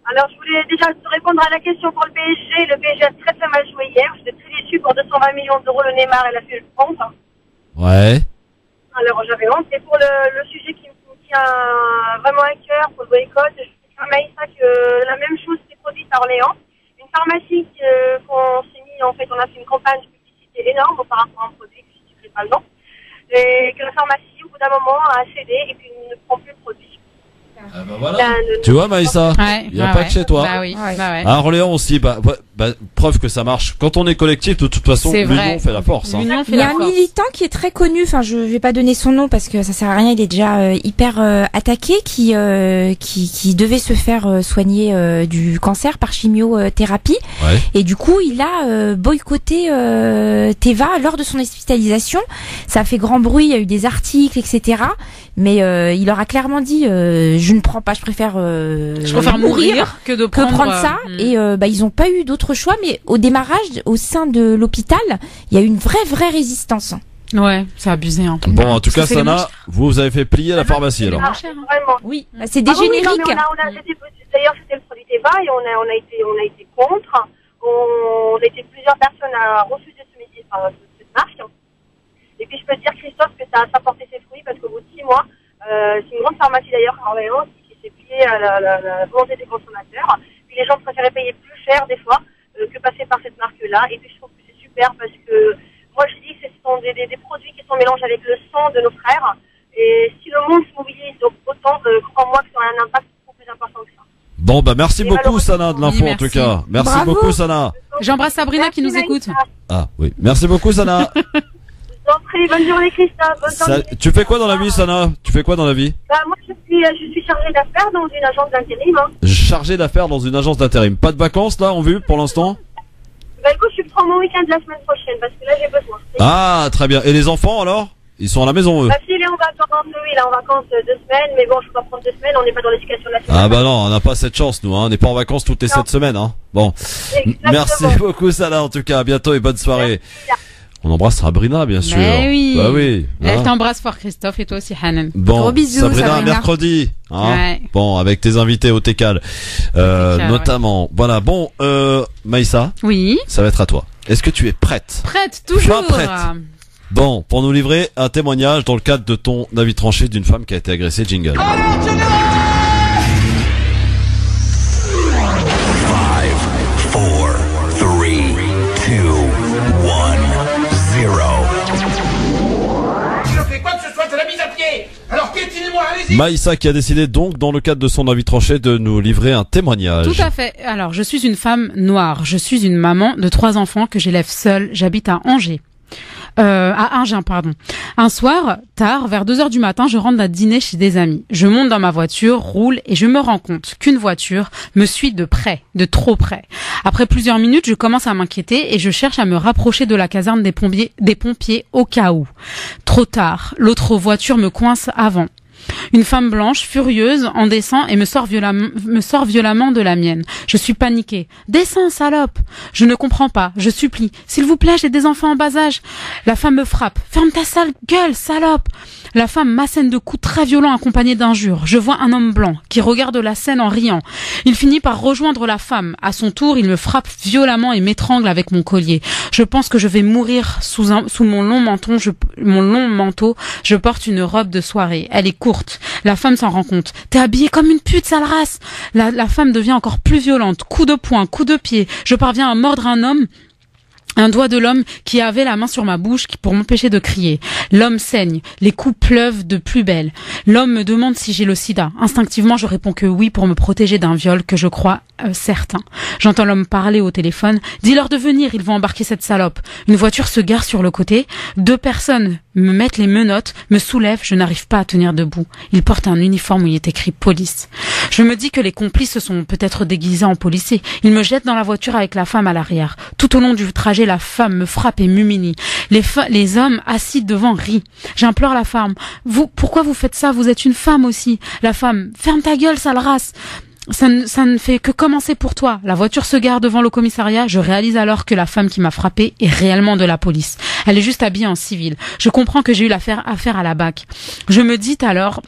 Alors je voulais déjà répondre à la question pour le PSG. Le PSG a très mal joué hier. J'étais très déçue pour 220 millions d'euros. Le Neymar, elle a fait le compte. Ouais. Alors j'avais honte. Et pour le sujet qui me tient vraiment à cœur, pour le boycott, je dis à Maïssa que la même chose s'est produite à Orléans. Une pharmacie qu'on s'est mis, en fait, on a fait une campagne de publicité énorme par rapport à un produit, je ne citerai pas le nom. Et que la pharmacie, au bout d'un moment, a cédé et puis ne prend plus le produit. Ah bah voilà. Tu vois, Maïssa, Ouais, il n'y a pas que chez toi. Bah oui. Bah ouais. À Orléans aussi, preuve que ça marche. Quand on est collectif, de toute façon, C'est l'union vrai. fait la force. Hein. L'union fait Il y a la un force. militant qui est très connu, enfin je vais pas donner son nom parce que ça sert à rien, il est déjà hyper attaqué, qui devait se faire soigner du cancer par chimiothérapie. Ouais. Et du coup, il a boycotté Teva lors de son hospitalisation. Ça a fait grand bruit, il y a eu des articles, etc. Mais il leur a clairement dit je ne prends pas, je préfère mourir que de prendre ça. Et ils ont pas eu d'autre choix. Mais au démarrage, au sein de l'hôpital, il y a eu une vraie résistance. Ouais, c'est abusé. Hein. Bon, en tout cas, Parce que c'est le Sana, vous avez fait plier la pharmacie alors. Ah, vraiment. Oui, c'est des Ah oui, génériques. non, mais d'ailleurs, c'était le produit Teva et on a été contre. On était plusieurs personnes à refuser cette marque. Et puis, je peux te dire, Christophe, que ça a porté ses fruits parce qu'au bout de 6 mois, c'est une grande pharmacie d'ailleurs à Orléans qui s'est pliée à la volonté des consommateurs. Puis les gens préféraient payer plus cher des fois que passer par cette marque-là. Et puis, je trouve que c'est super parce que moi, je dis que ce sont des produits qui sont mélangés avec le sang de nos frères. Et si le monde se mobilise autant, crois-moi que ça aura un impact beaucoup plus important que ça. Bon, merci Et beaucoup, malheureusement, Sana, de l'info oui, en tout merci. cas. Merci Bravo. beaucoup, Sana. J'embrasse Sabrina qui nous Merci, écoute. Maïssa. Ah oui. Merci beaucoup, Sana. Je vous en prie, bonne journée Christophe, bonne journée. Tu fais quoi dans la vie, Sana? Tu fais quoi dans la vie? Bah, moi je suis chargée d'affaires dans une agence d'intérim. Hein. Chargé d'affaires dans une agence d'intérim. Pas de vacances là en vue pour l'instant? Bah écoute, je prends mon week-end la semaine prochaine parce que là j'ai besoin. Ah, très bien. Et les enfants alors? Ils sont à la maison eux? Ma fille est en vacances, oui, elle est en vacances 2 semaines, mais bon, je peux pas prendre 2 semaines, on n'est pas dans l'éducation nationale. Ah bah non, on n'a pas cette chance nous, hein. On n'est pas en vacances toutes les 7 semaines, hein. Bon. Exactement. Merci beaucoup, Sana, en tout cas. À bientôt et bonne soirée. Merci. On embrasse Sabrina, bien sûr. Mais oui. Bah oui. Elle hein. t'embrasse fort, Christophe, et toi aussi, Hanan. Bon, Gros bisous, Sabrina, Sabrina. mercredi. Hein. Ouais. Bon, avec tes invités au TECAL. Notamment. Voilà. Bon, Maïssa, Oui. ça va être à toi. Est-ce que tu es prête? Prête, toujours. Pas prête. Bon, pour nous livrer un témoignage dans le cadre de ton avis tranché d'une femme qui a été agressée, jingle. 5, 4, 3, 2, 1, 0. Si je fais quoi que ce soit, c'est la mise à pied. Alors piétinez-moi, allez-y. Maïssa qui a décidé donc, dans le cadre de son avis tranché, de nous livrer un témoignage. Tout à fait. Alors, je suis une femme noire. Je suis une maman de 3 enfants que j'élève seule. J'habite à Angers. À Agen, pardon. Un soir, tard, vers 2h du matin, je rentre d'un dîner chez des amis. Je monte dans ma voiture, roule et je me rends compte qu'une voiture me suit de près, de trop près. Après plusieurs minutes, je commence à m'inquiéter et je cherche à me rapprocher de la caserne des pompiers au cas où. Trop tard, l'autre voiture me coince avant. Une femme blanche, furieuse, en descend et me sort violemment de la mienne. Je suis paniquée. Descends, salope! Je ne comprends pas. Je supplie. S'il vous plaît, j'ai des enfants en bas âge. La femme me frappe. Ferme ta sale gueule, salope! La femme m'assène de coups très violents accompagnés d'injures. Je vois un homme blanc qui regarde la scène en riant. Il finit par rejoindre la femme. À son tour, il me frappe violemment et m'étrangle avec mon collier. Je pense que je vais mourir sous mon long manteau. Je porte une robe de soirée. Elle est courte. La femme s'en rend compte. T'es habillée comme une pute, sale race. La femme devient encore plus violente. Coup de poing, coup de pied. Je parviens à mordre un doigt de l'homme qui avait la main sur ma bouche pour m'empêcher de crier. L'homme saigne. Les coups pleuvent de plus belle. L'homme me demande si j'ai le sida. Instinctivement, je réponds que oui pour me protéger d'un viol que je crois certain. J'entends l'homme parler au téléphone. Dis-leur de venir, ils vont embarquer cette salope. Une voiture se gare sur le côté. 2 personnes me mettent les menottes, me soulèvent. Je n'arrive pas à tenir debout. Ils portent un uniforme où il est écrit police. Je me dis que les complices se sont peut-être déguisés en policiers. Ils me jettent dans la voiture avec la femme à l'arrière. Tout au long du trajet, la femme me frappe et m'humilie. Les hommes assis devant rient. J'implore la femme. Pourquoi vous faites ça? Vous êtes une femme aussi. La femme, ferme ta gueule, sale race. Ça ne fait que commencer pour toi. La voiture se gare devant le commissariat. Je réalise alors que la femme qui m'a frappée est réellement de la police. Elle est juste habillée en civil. Je comprends que j'ai eu affaire à la BAC. Je me dis alors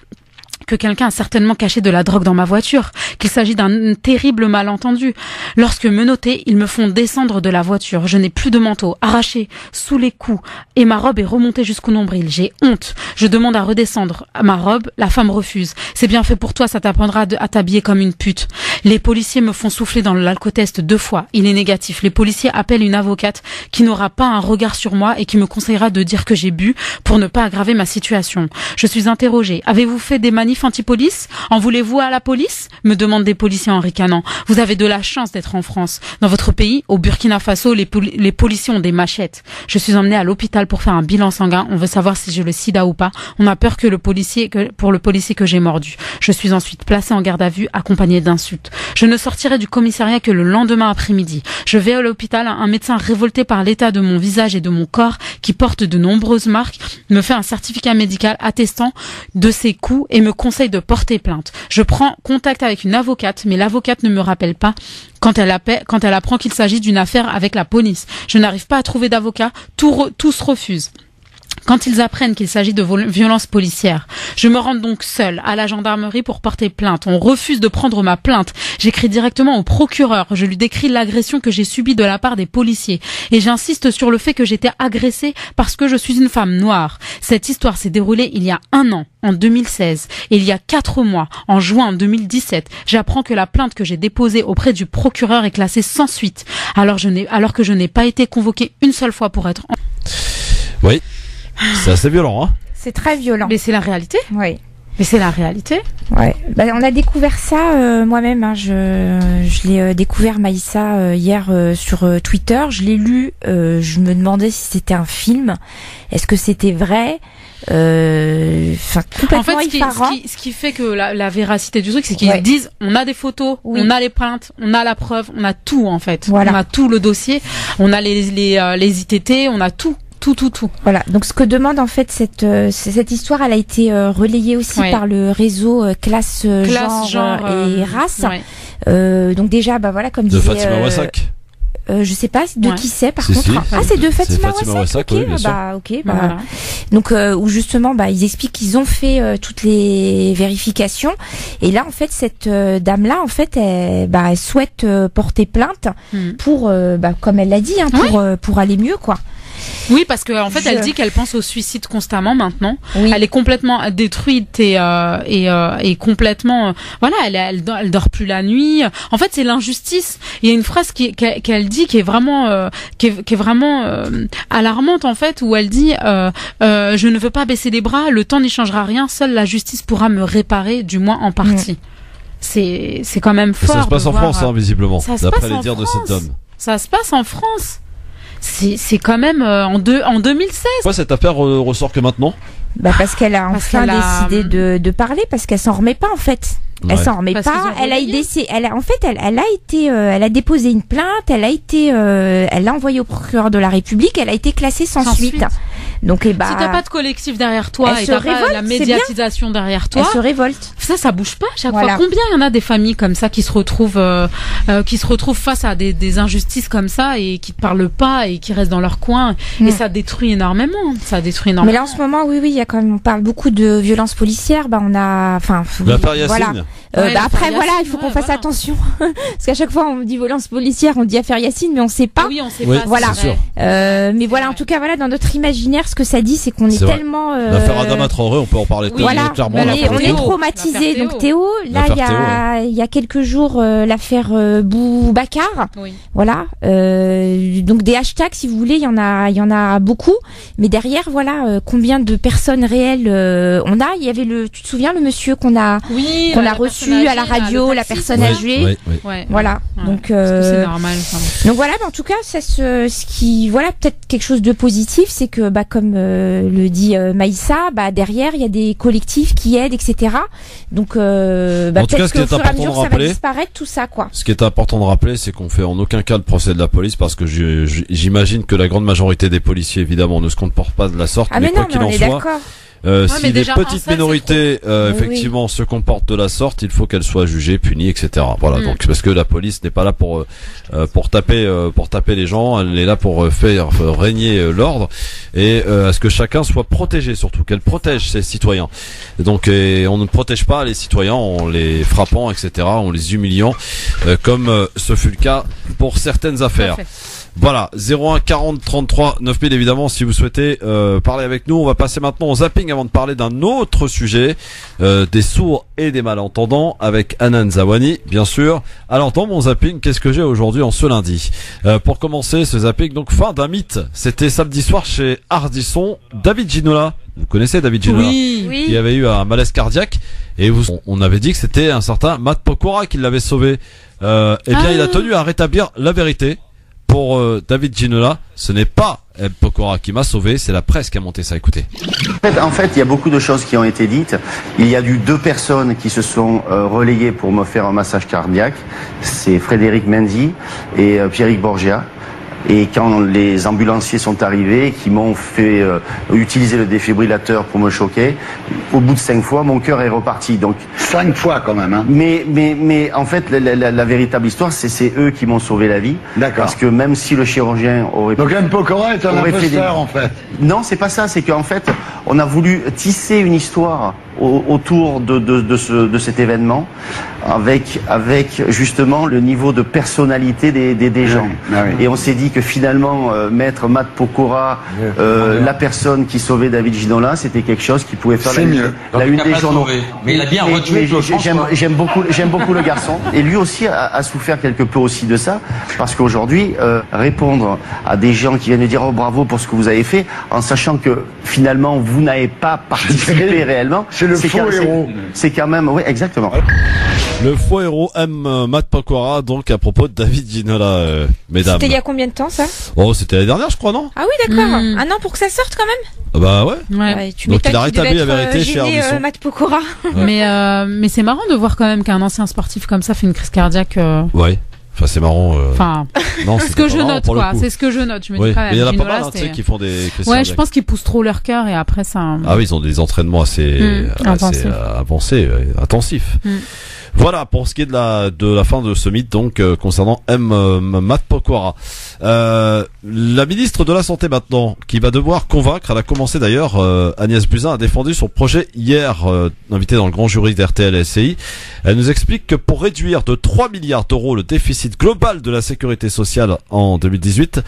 que quelqu'un a certainement caché de la drogue dans ma voiture, qu'il s'agit d'un terrible malentendu. Lorsque menottés, ils me font descendre de la voiture. Je n'ai plus de manteau, arraché sous les coups, et ma robe est remontée jusqu'au nombril. J'ai honte. Je demande à redescendre ma robe. La femme refuse. C'est bien fait pour toi, ça t'apprendra à t'habiller comme une pute. Les policiers me font souffler dans l'alcotest 2 fois. Il est négatif. Les policiers appellent une avocate qui n'aura pas un regard sur moi et qui me conseillera de dire que j'ai bu pour ne pas aggraver ma situation. Je suis interrogée. Avez-vous fait des manifs anti-police? En voulez-vous à la police? Me demandent des policiers en ricanant. Vous avez de la chance d'être en France. Dans votre pays, au Burkina Faso, les policiers ont des machettes. Je suis emmenée à l'hôpital pour faire un bilan sanguin. On veut savoir si j'ai le sida ou pas. On a peur pour le policier que j'ai mordu. Je suis ensuite placée en garde à vue, accompagnée d'insultes. Je ne sortirai du commissariat que le lendemain après-midi. Je vais à l'hôpital. Un médecin révolté par l'état de mon visage et de mon corps, qui porte de nombreuses marques, me fait un certificat médical attestant de ses coups et me conseille de porter plainte. Je prends contact avec une avocate, mais l'avocate ne me rappelle pas quand elle apprend qu'il s'agit d'une affaire avec la police. Je n'arrive pas à trouver d'avocat, tous refusent. Quand ils apprennent qu'il s'agit de violences policières, je me rends donc seule à la gendarmerie pour porter plainte. On refuse de prendre ma plainte. J'écris directement au procureur. Je lui décris l'agression que j'ai subie de la part des policiers. Et j'insiste sur le fait que j'étais agressée parce que je suis une femme noire. Cette histoire s'est déroulée il y a 1 an, en 2016. Et il y a 4 mois, en juin 2017, j'apprends que la plainte que j'ai déposée auprès du procureur est classée sans suite. Alors que je n'ai pas été convoquée une seule fois pour être... Oui. C'est assez violent, hein? C'est très violent. Mais c'est la réalité. Oui. Mais c'est la réalité. Ouais. Bah, on a découvert ça moi-même. Hein. Je l'ai découvert Maïssa hier sur Twitter. Je l'ai lu. Je me demandais si c'était un film. Est-ce que c'était vrai? Complètement en fait, effarant. Ce qui fait que la véracité du truc, c'est qu'ils disent on a des photos, on a les plaintes, on a la preuve, on a tout en fait. Voilà. On a tout le dossier, on a les ITT, on a tout. Tout. Voilà. Donc ce que demande en fait cette histoire, elle a été relayée aussi par le réseau classe genre et race. Ouais. Donc déjà, bah voilà, comme de disait Fatima Wassak. Je sais pas de qui c'est par contre. Si. Ah, c'est de Fatima Wassak. Ok, Oui, bien sûr. Voilà. Donc où justement, ils expliquent qu'ils ont fait toutes les vérifications. Et là, en fait, cette dame-là, en fait, elle souhaite porter plainte pour, comme elle l'a dit, pour aller mieux, quoi. Oui, parce que en fait, elle dit qu'elle pense au suicide constamment maintenant. Oui. Elle est complètement détruite et complètement, elle dort plus la nuit. En fait, c'est l'injustice. Il y a une phrase qu'elle dit qui est vraiment alarmante en fait, où elle dit je ne veux pas baisser les bras, le temps n'y changera rien, seule la justice pourra me réparer, du moins en partie. C'est quand même fort. Et ça se passe en France, visiblement, d'après les dires de cet homme. Ça se passe en France. C'est quand même en 2016. Pourquoi cette affaire ressort que maintenant? Parce qu'elle a enfin décidé de parler, parce qu'elle s'en remet pas en fait. Elle s'en remet pas. Elle a déposé une plainte. Elle l'a envoyée au procureur de la République. Elle a été classée sans suite. Donc si t'as pas de collectif derrière toi et t'as pas la médiatisation derrière toi, elle se révolte. Ça bouge pas. Chaque fois, combien il y en a des familles comme ça qui se retrouvent face à des injustices comme ça et qui te parlent pas et qui restent dans leur coin et ça détruit énormément. Mais là en ce moment, oui, il y a quand même, on parle beaucoup de violences policières. On a, l'affaire Yacine. Après il faut qu'on fasse attention parce qu'à chaque fois on dit violence policière, on dit affaire Yacine, mais on sait pas. Oui, on sait pas. Voilà. Mais voilà, en tout cas, dans notre imaginaire, ce que ça dit, c'est qu'on est tellement. L'affaire Adama Traoré, on peut en parler clairement. On est traumatisé. Donc Théo, là, il y a quelques jours, l'affaire Boubacar. Oui. Voilà. Donc des hashtags, si vous voulez, il y en a beaucoup. Mais derrière, combien de personnes réelles on a. Il y avait tu te souviens, le monsieur qu'on a reçu à la radio, la personne âgée. Voilà. Donc c'est normal. Donc voilà, en tout cas, ce qui, peut-être quelque chose de positif, c'est que, comme le dit Maïssa, derrière il y a des collectifs qui aident, etc. Donc en tout cas, ce qui est important de rappeler, ça va disparaître tout ça, quoi. Ce qui est important de rappeler, c'est qu'on fait en aucun cas le procès de la police, parce que j'imagine que la grande majorité des policiers, évidemment, ne se comportent pas de la sorte. Mais quoi qu'il en soit. Si des petites minorités effectivement se comportent de la sorte, il faut qu'elles soient jugées, punies, etc. Voilà. Donc parce que la police n'est pas là pour taper les gens, elle est là pour faire régner l'ordre et à ce que chacun soit protégé, surtout qu'elle protège ses citoyens. Et donc on ne protège pas les citoyens en les frappant, etc., en les humiliant, comme ce fut le cas pour certaines affaires. Voilà, 01 40 33 9000 évidemment si vous souhaitez parler avec nous. On va passer maintenant au zapping avant de parler d'un autre sujet, des sourds et des malentendants avec Hanan Zawani, bien sûr. Alors dans mon zapping, qu'est-ce que j'ai aujourd'hui en ce lundi? Pour commencer ce zapping, donc fin d'un mythe. C'était samedi soir chez Ardisson, David Ginola. Vous connaissez David Ginola? Oui. Il avait eu un malaise cardiaque et on avait dit que c'était un certain Matt Pokora qui l'avait sauvé. Il a tenu à rétablir la vérité. Pour David Ginola, ce n'est pas Pokora qui m'a sauvé, c'est la presse qui a monté ça. Écoutez. En fait, il y a beaucoup de choses qui ont été dites. Il y a eu 2 personnes qui se sont relayées pour me faire un massage cardiaque. C'est Frédéric Mendy et Pierrick Borgia. Et quand les ambulanciers sont arrivés, qui m'ont fait utiliser le défibrillateur pour me choquer, au bout de 5 fois, mon cœur est reparti. Donc 5 fois quand même. Hein. Mais en fait, la véritable histoire, c'est eux qui m'ont sauvé la vie. D'accord. Parce que même si le chirurgien aurait... Donc M. Pokora est un imposteur en fait. Non, c'est pas ça. C'est qu'en fait, on a voulu tisser une histoire autour de cet événement avec justement le niveau de personnalité des gens. Ah oui. Et on s'est dit que finalement maître Matt Pokora, la personne qui sauvait David Ginola, c'était quelque chose qui pouvait faire la une des journaux. Mais il a bien retué Claude François. J'aime beaucoup le garçon. Et lui aussi a souffert quelque peu aussi de ça, parce qu'aujourd'hui répondre à des gens qui viennent de dire oh bravo pour ce que vous avez fait, en sachant que finalement vous n'avez pas participé réellement. C'est le faux héros. C'est quand même, oui, exactement. Le faux héros aime Matt Pokora, donc à propos de David Ginola, mesdames. C'était il y a combien de temps ça? Oh, c'était l'année dernière, je crois, non? Ah oui, d'accord. Un an pour que ça sorte quand même. Bah ouais. Tu donc il a m'étonnes qu'il rétabli la devait vérité être chez gêné, Ardisson. Matt Pokora. Mais c'est marrant de voir quand même qu'un ancien sportif comme ça fait une crise cardiaque. Ouais. Enfin, c'est marrant. Enfin, non, c'est ce que je note, quoi. C'est ce que je note. Je me dis quand même. Mais il y en a pas Ginola, mal, tu sais, qui font des crises ouais, je pense qu'ils poussent trop leur cœur et après ça. Ah oui, ils ont des entraînements assez avancés, intensifs. Voilà pour ce qui est de la fin de ce mythe, donc concernant Matt Pokora. La ministre de la Santé maintenant, qui va devoir convaincre, elle a commencé d'ailleurs, Agnès Buzyn a défendu son projet hier, invitée dans le grand jury d'RTL et SCI. Elle nous explique que pour réduire de 3 milliards d'euros le déficit global de la sécurité sociale en 2018,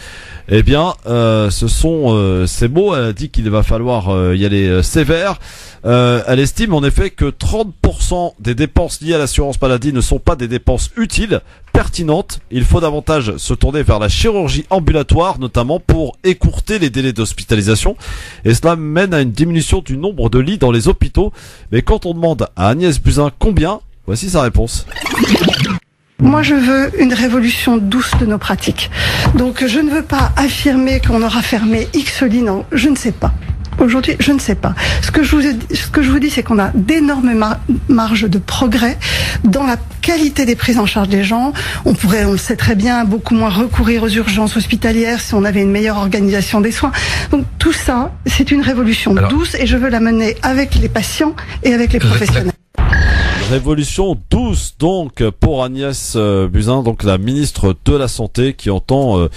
eh bien, ce sont ces mots. Elle a dit qu'il va falloir y aller sévère. Elle estime en effet que 30% des dépenses liées à l'assurance maladie ne sont pas des dépenses utiles, pertinentes. Il faut davantage se tourner vers la chirurgie ambulatoire, notamment pour écourter les délais d'hospitalisation. Et cela mène à une diminution du nombre de lits dans les hôpitaux. Mais quand on demande à Agnès Buzyn combien, voici sa réponse. Moi, je veux une révolution douce de nos pratiques. Donc, je ne veux pas affirmer qu'on aura fermé X lits, non, je ne sais pas. Aujourd'hui, je ne sais pas. Ce que je vous dis, c'est qu'on a d'énormes marges de progrès dans la qualité des prises en charge des gens. On pourrait, on le sait très bien, beaucoup moins recourir aux urgences hospitalières si on avait une meilleure organisation des soins. Donc tout ça, c'est une révolution douce et je veux la mener avec les patients et avec les professionnels. Révolution douce donc pour Agnès Buzyn, donc la ministre de la Santé, qui entend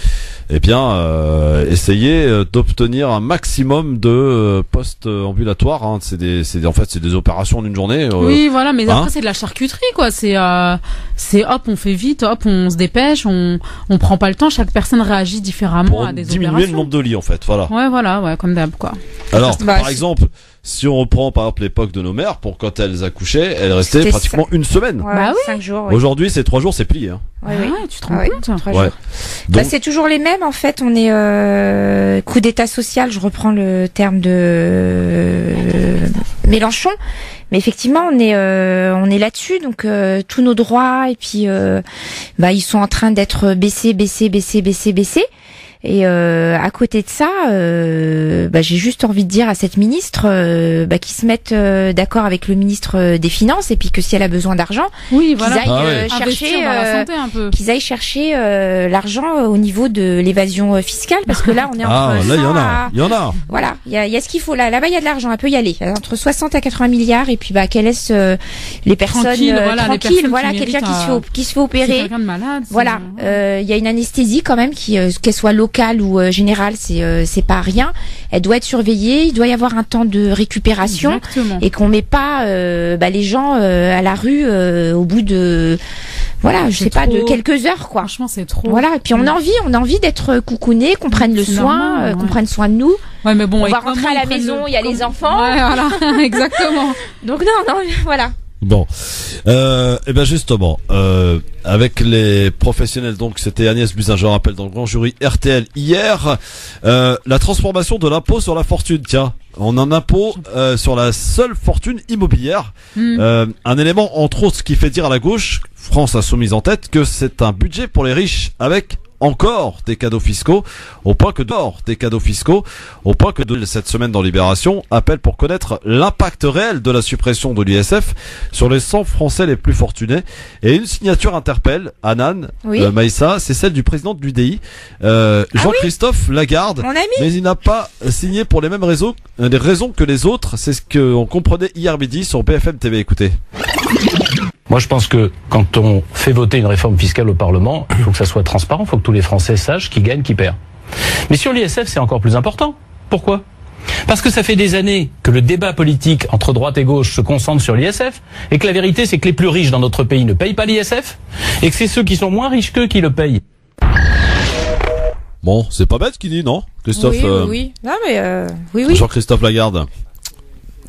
essayer d'obtenir un maximum de postes ambulatoires. En fait c'est des opérations en une journée. Oui, voilà, mais après c'est de la charcuterie, quoi. C'est hop, on fait vite, hop, on se dépêche, on prend pas le temps. Chaque personne réagit différemment à des opérations. Pour diminuer le nombre de lits, en fait, voilà. Ouais, comme d'hab, quoi. Alors, par exemple, si on reprend par exemple l'époque de nos mères, pour quand elles accouchaient, elles restaient pratiquement une semaine. Ouais, bah oui. 5 jours. Oui. Aujourd'hui, c'est 3 jours, c'est plié. Hein. Ouais, tu te rends compte. 3 jours. Donc, c'est toujours les mêmes. En fait, on est coup d'état social. Je reprends le terme de Mélenchon. Mais effectivement, on est là-dessus. Donc tous nos droits et puis ils sont en train d'être baissés. Et à côté de ça, j'ai juste envie de dire à cette ministre qu'ils se mettent d'accord avec le ministre des Finances et puis que si elle a besoin d'argent, qu'ils aillent chercher l'argent au niveau de l'évasion fiscale, parce que là on est entre il y en a. Voilà, il y a ce qu'il faut là-bas, il y a de l'argent, elle peut y aller entre 60 à 80 milliards et puis qu'elle laisse les personnes tranquilles, quelqu'un qui se fait opérer, quelqu'un de malade, voilà, il y a une anesthésie quand même qu'elle soit locale ou générale, c'est pas rien. Elle doit être surveillée, il doit y avoir un temps de récupération. Exactement. Et qu'on met pas les gens à la rue au bout de de quelques heures, quoi. Franchement, c'est trop. Voilà, et puis on a envie d'être coucounés, qu'on prenne le soin, qu'on prenne soin de nous. Ouais, mais bon, on va rentrer à la maison, il y a les enfants. Ouais, voilà, exactement. Donc non, voilà. Bon, justement, avec les professionnels, donc c'était Agnès Buzyn, je rappelle, dans le grand jury RTL hier, la transformation de l'impôt sur la fortune, tiens, en un impôt sur la seule fortune immobilière, un élément entre autres qui fait dire à la gauche, France Insoumise en tête, que c'est un budget pour les riches avec encore des cadeaux fiscaux, au point que cette semaine dans Libération appelle pour connaître l'impact réel de la suppression de l'ISF sur les 100 Français les plus fortunés. Et une signature interpelle, Anan, Maïssa, c'est celle du président de l'UDI, Jean-Christophe Lagarde. Mon ami. Mais il n'a pas signé pour les mêmes raisons que les autres. C'est ce qu'on comprenait hier midi sur BFM TV. Écoutez. Moi, je pense que quand on fait voter une réforme fiscale au Parlement, il faut que ça soit transparent, il faut que tous les Français sachent qui gagne, qui perd. Mais sur l'ISF, c'est encore plus important. Pourquoi ? Parce que ça fait des années que le débat politique entre droite et gauche se concentre sur l'ISF, et que la vérité, c'est que les plus riches dans notre pays ne payent pas l'ISF, et que c'est ceux qui sont moins riches qu'eux qui le payent. Bon, c'est pas bête ce qu'il dit, non, Christophe? Oui. Non, mais oui. Jean-Christophe Lagarde.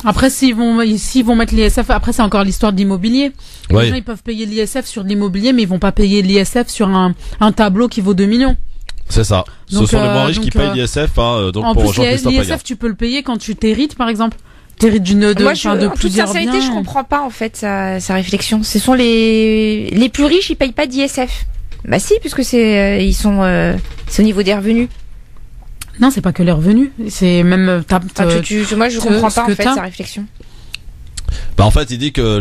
Après, s'ils vont mettre l'ISF, après c'est encore l'histoire de l'immobilier. Les gens, ils peuvent payer l'ISF sur de l'immobilier, mais ils vont pas payer l'ISF sur un tableau qui vaut 2 millions. C'est ça. Donc, ce sont les moins riches qui payent l'ISF, en pour plus, Jean-Christophe Lagarde. L'ISF, tu peux le payer quand tu t'hérites, par exemple. t'hérites de Moi, de en toute plusieurs sincérité, biens. je comprends pas en fait sa réflexion. Ce sont les plus riches, ils payent pas d'ISF. Bah si, puisque c'est au niveau des revenus. Non, c'est pas que les revenus, c'est même moi, je comprends pas en fait sa réflexion. Bah en fait, il dit que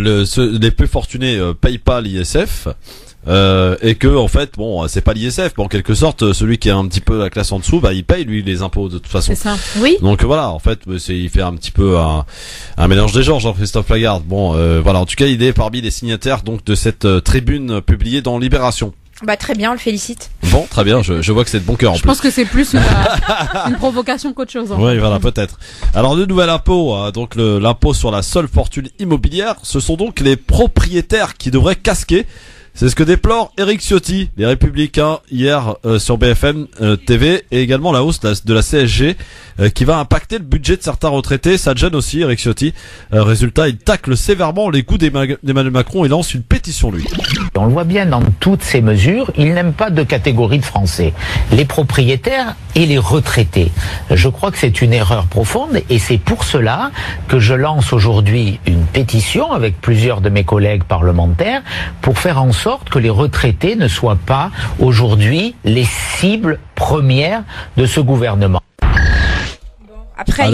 les plus fortunés payent pas l'ISF. Et que en fait bon c'est pas l'ISF, mais en quelque sorte celui qui est un petit peu la classe en dessous, bah il paye lui les impôts de toute façon. C'est ça. Oui. Donc voilà, en fait il fait un petit peu un mélange des genres, Jean-Christophe Lagarde. Bon voilà, en tout cas il est parmi les signataires donc de cette tribune publiée dans Libération. Bah très bien, on le félicite. Bon, très bien, je vois que c'est de bon cœur en plus. Je pense que c'est plus une provocation qu'autre chose. Oui, voilà, peut-être. Alors, le nouvel impôt, donc l'impôt sur la seule fortune immobilière, ce sont donc les propriétaires qui devraient casquer. C'est ce que déplore Éric Ciotti, les Républicains, hier sur BFM TV, et également la hausse de la CSG qui va impacter le budget de certains retraités. Ça gêne aussi Éric Ciotti. Résultat, il tacle sévèrement les coups d'Emmanuel Macron et lance une pétition, lui. On le voit bien dans toutes ces mesures, il n'aime pas deux catégories de Français, les propriétaires et les retraités. Je crois que c'est une erreur profonde et c'est pour cela que je lance aujourd'hui une pétition avec plusieurs de mes collègues parlementaires pour faire en sorte que les retraités ne soient pas aujourd'hui les cibles premières de ce gouvernement. Après,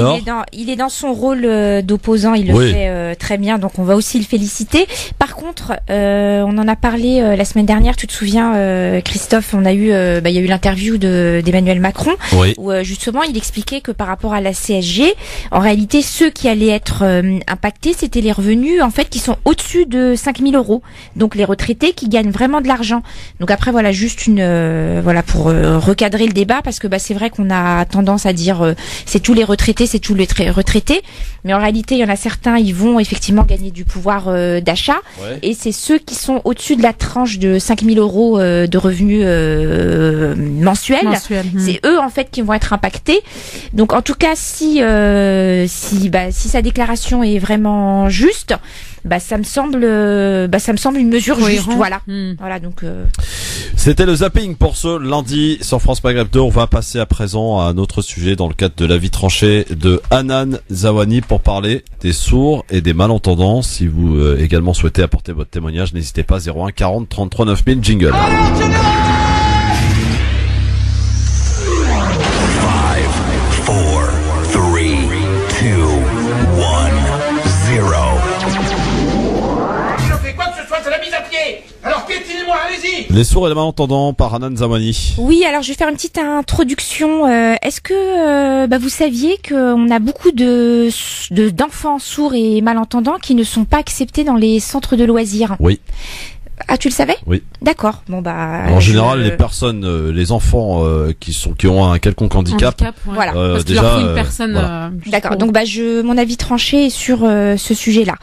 il est dans son rôle d'opposant, il le fait très bien, donc on va aussi le féliciter. Par contre, on en a parlé la semaine dernière, tu te souviens, Christophe, il y a eu l'interview d'Emmanuel Macron, où justement il expliquait que par rapport à la CSG, en réalité, ceux qui allaient être impactés, c'était les revenus en fait qui sont au-dessus de 5 000 €. Donc les retraités qui gagnent vraiment de l'argent. Donc après, voilà, juste pour recadrer le débat, parce que c'est vrai qu'on a tendance à dire c'est tous les retraités, mais en réalité il y en a certains, ils vont effectivement gagner du pouvoir d'achat, et c'est ceux qui sont au-dessus de la tranche de 5 000 € de revenus mensuels. C'est eux en fait qui vont être impactés. Donc en tout cas, si sa déclaration est vraiment juste, ça me semble une mesure juste. Voilà donc. C'était le zapping pour ce lundi sur France Maghreb 2. On va passer à présent à un autre sujet dans le cadre de l'avis tranché de Hanan Zawani pour parler des sourds et des malentendants. Si vous également souhaitez apporter votre témoignage, n'hésitez pas, 01 40 33 9000, jingle. 5, 4, 3, 2, 1, 0. Alors piétinez-moi, allez-y. Les sourds et les malentendants par Hanan Zawani. Oui, alors je vais faire une petite introduction. Est-ce que vous saviez qu'on a beaucoup d'enfants sourds et malentendants qui ne sont pas acceptés dans les centres de loisirs? Oui. Ah, tu le savais? Oui. D'accord. En général, les personnes, les enfants qui ont un quelconque handicap, voilà. Parce qu'il leur faut une personne. D'accord. Donc mon avis tranché est sur ce sujet-là.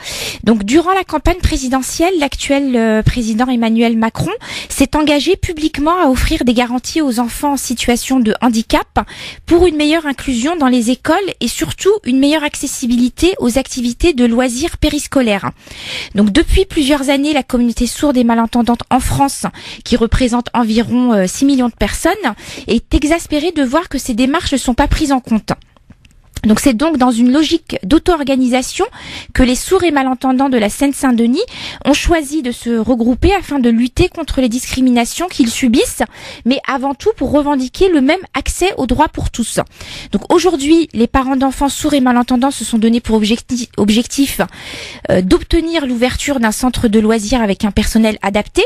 Donc durant la campagne présidentielle, l'actuel président Emmanuel Macron s'est engagé publiquement à offrir des garanties aux enfants en situation de handicap pour une meilleure inclusion dans les écoles et surtout une meilleure accessibilité aux activités de loisirs périscolaires. Donc depuis plusieurs années, la communauté sourde et malentendante en France, qui représente environ 6 millions de personnes, est exaspérée de voir que ces démarches ne sont pas prises en compte. Donc c'est donc dans une logique d'auto-organisation que les sourds et malentendants de la Seine-Saint-Denis ont choisi de se regrouper afin de lutter contre les discriminations qu'ils subissent, mais avant tout pour revendiquer le même accès aux droits pour tous. Donc aujourd'hui, les parents d'enfants sourds et malentendants se sont donnés pour objectif d'obtenir l'ouverture d'un centre de loisirs avec un personnel adapté.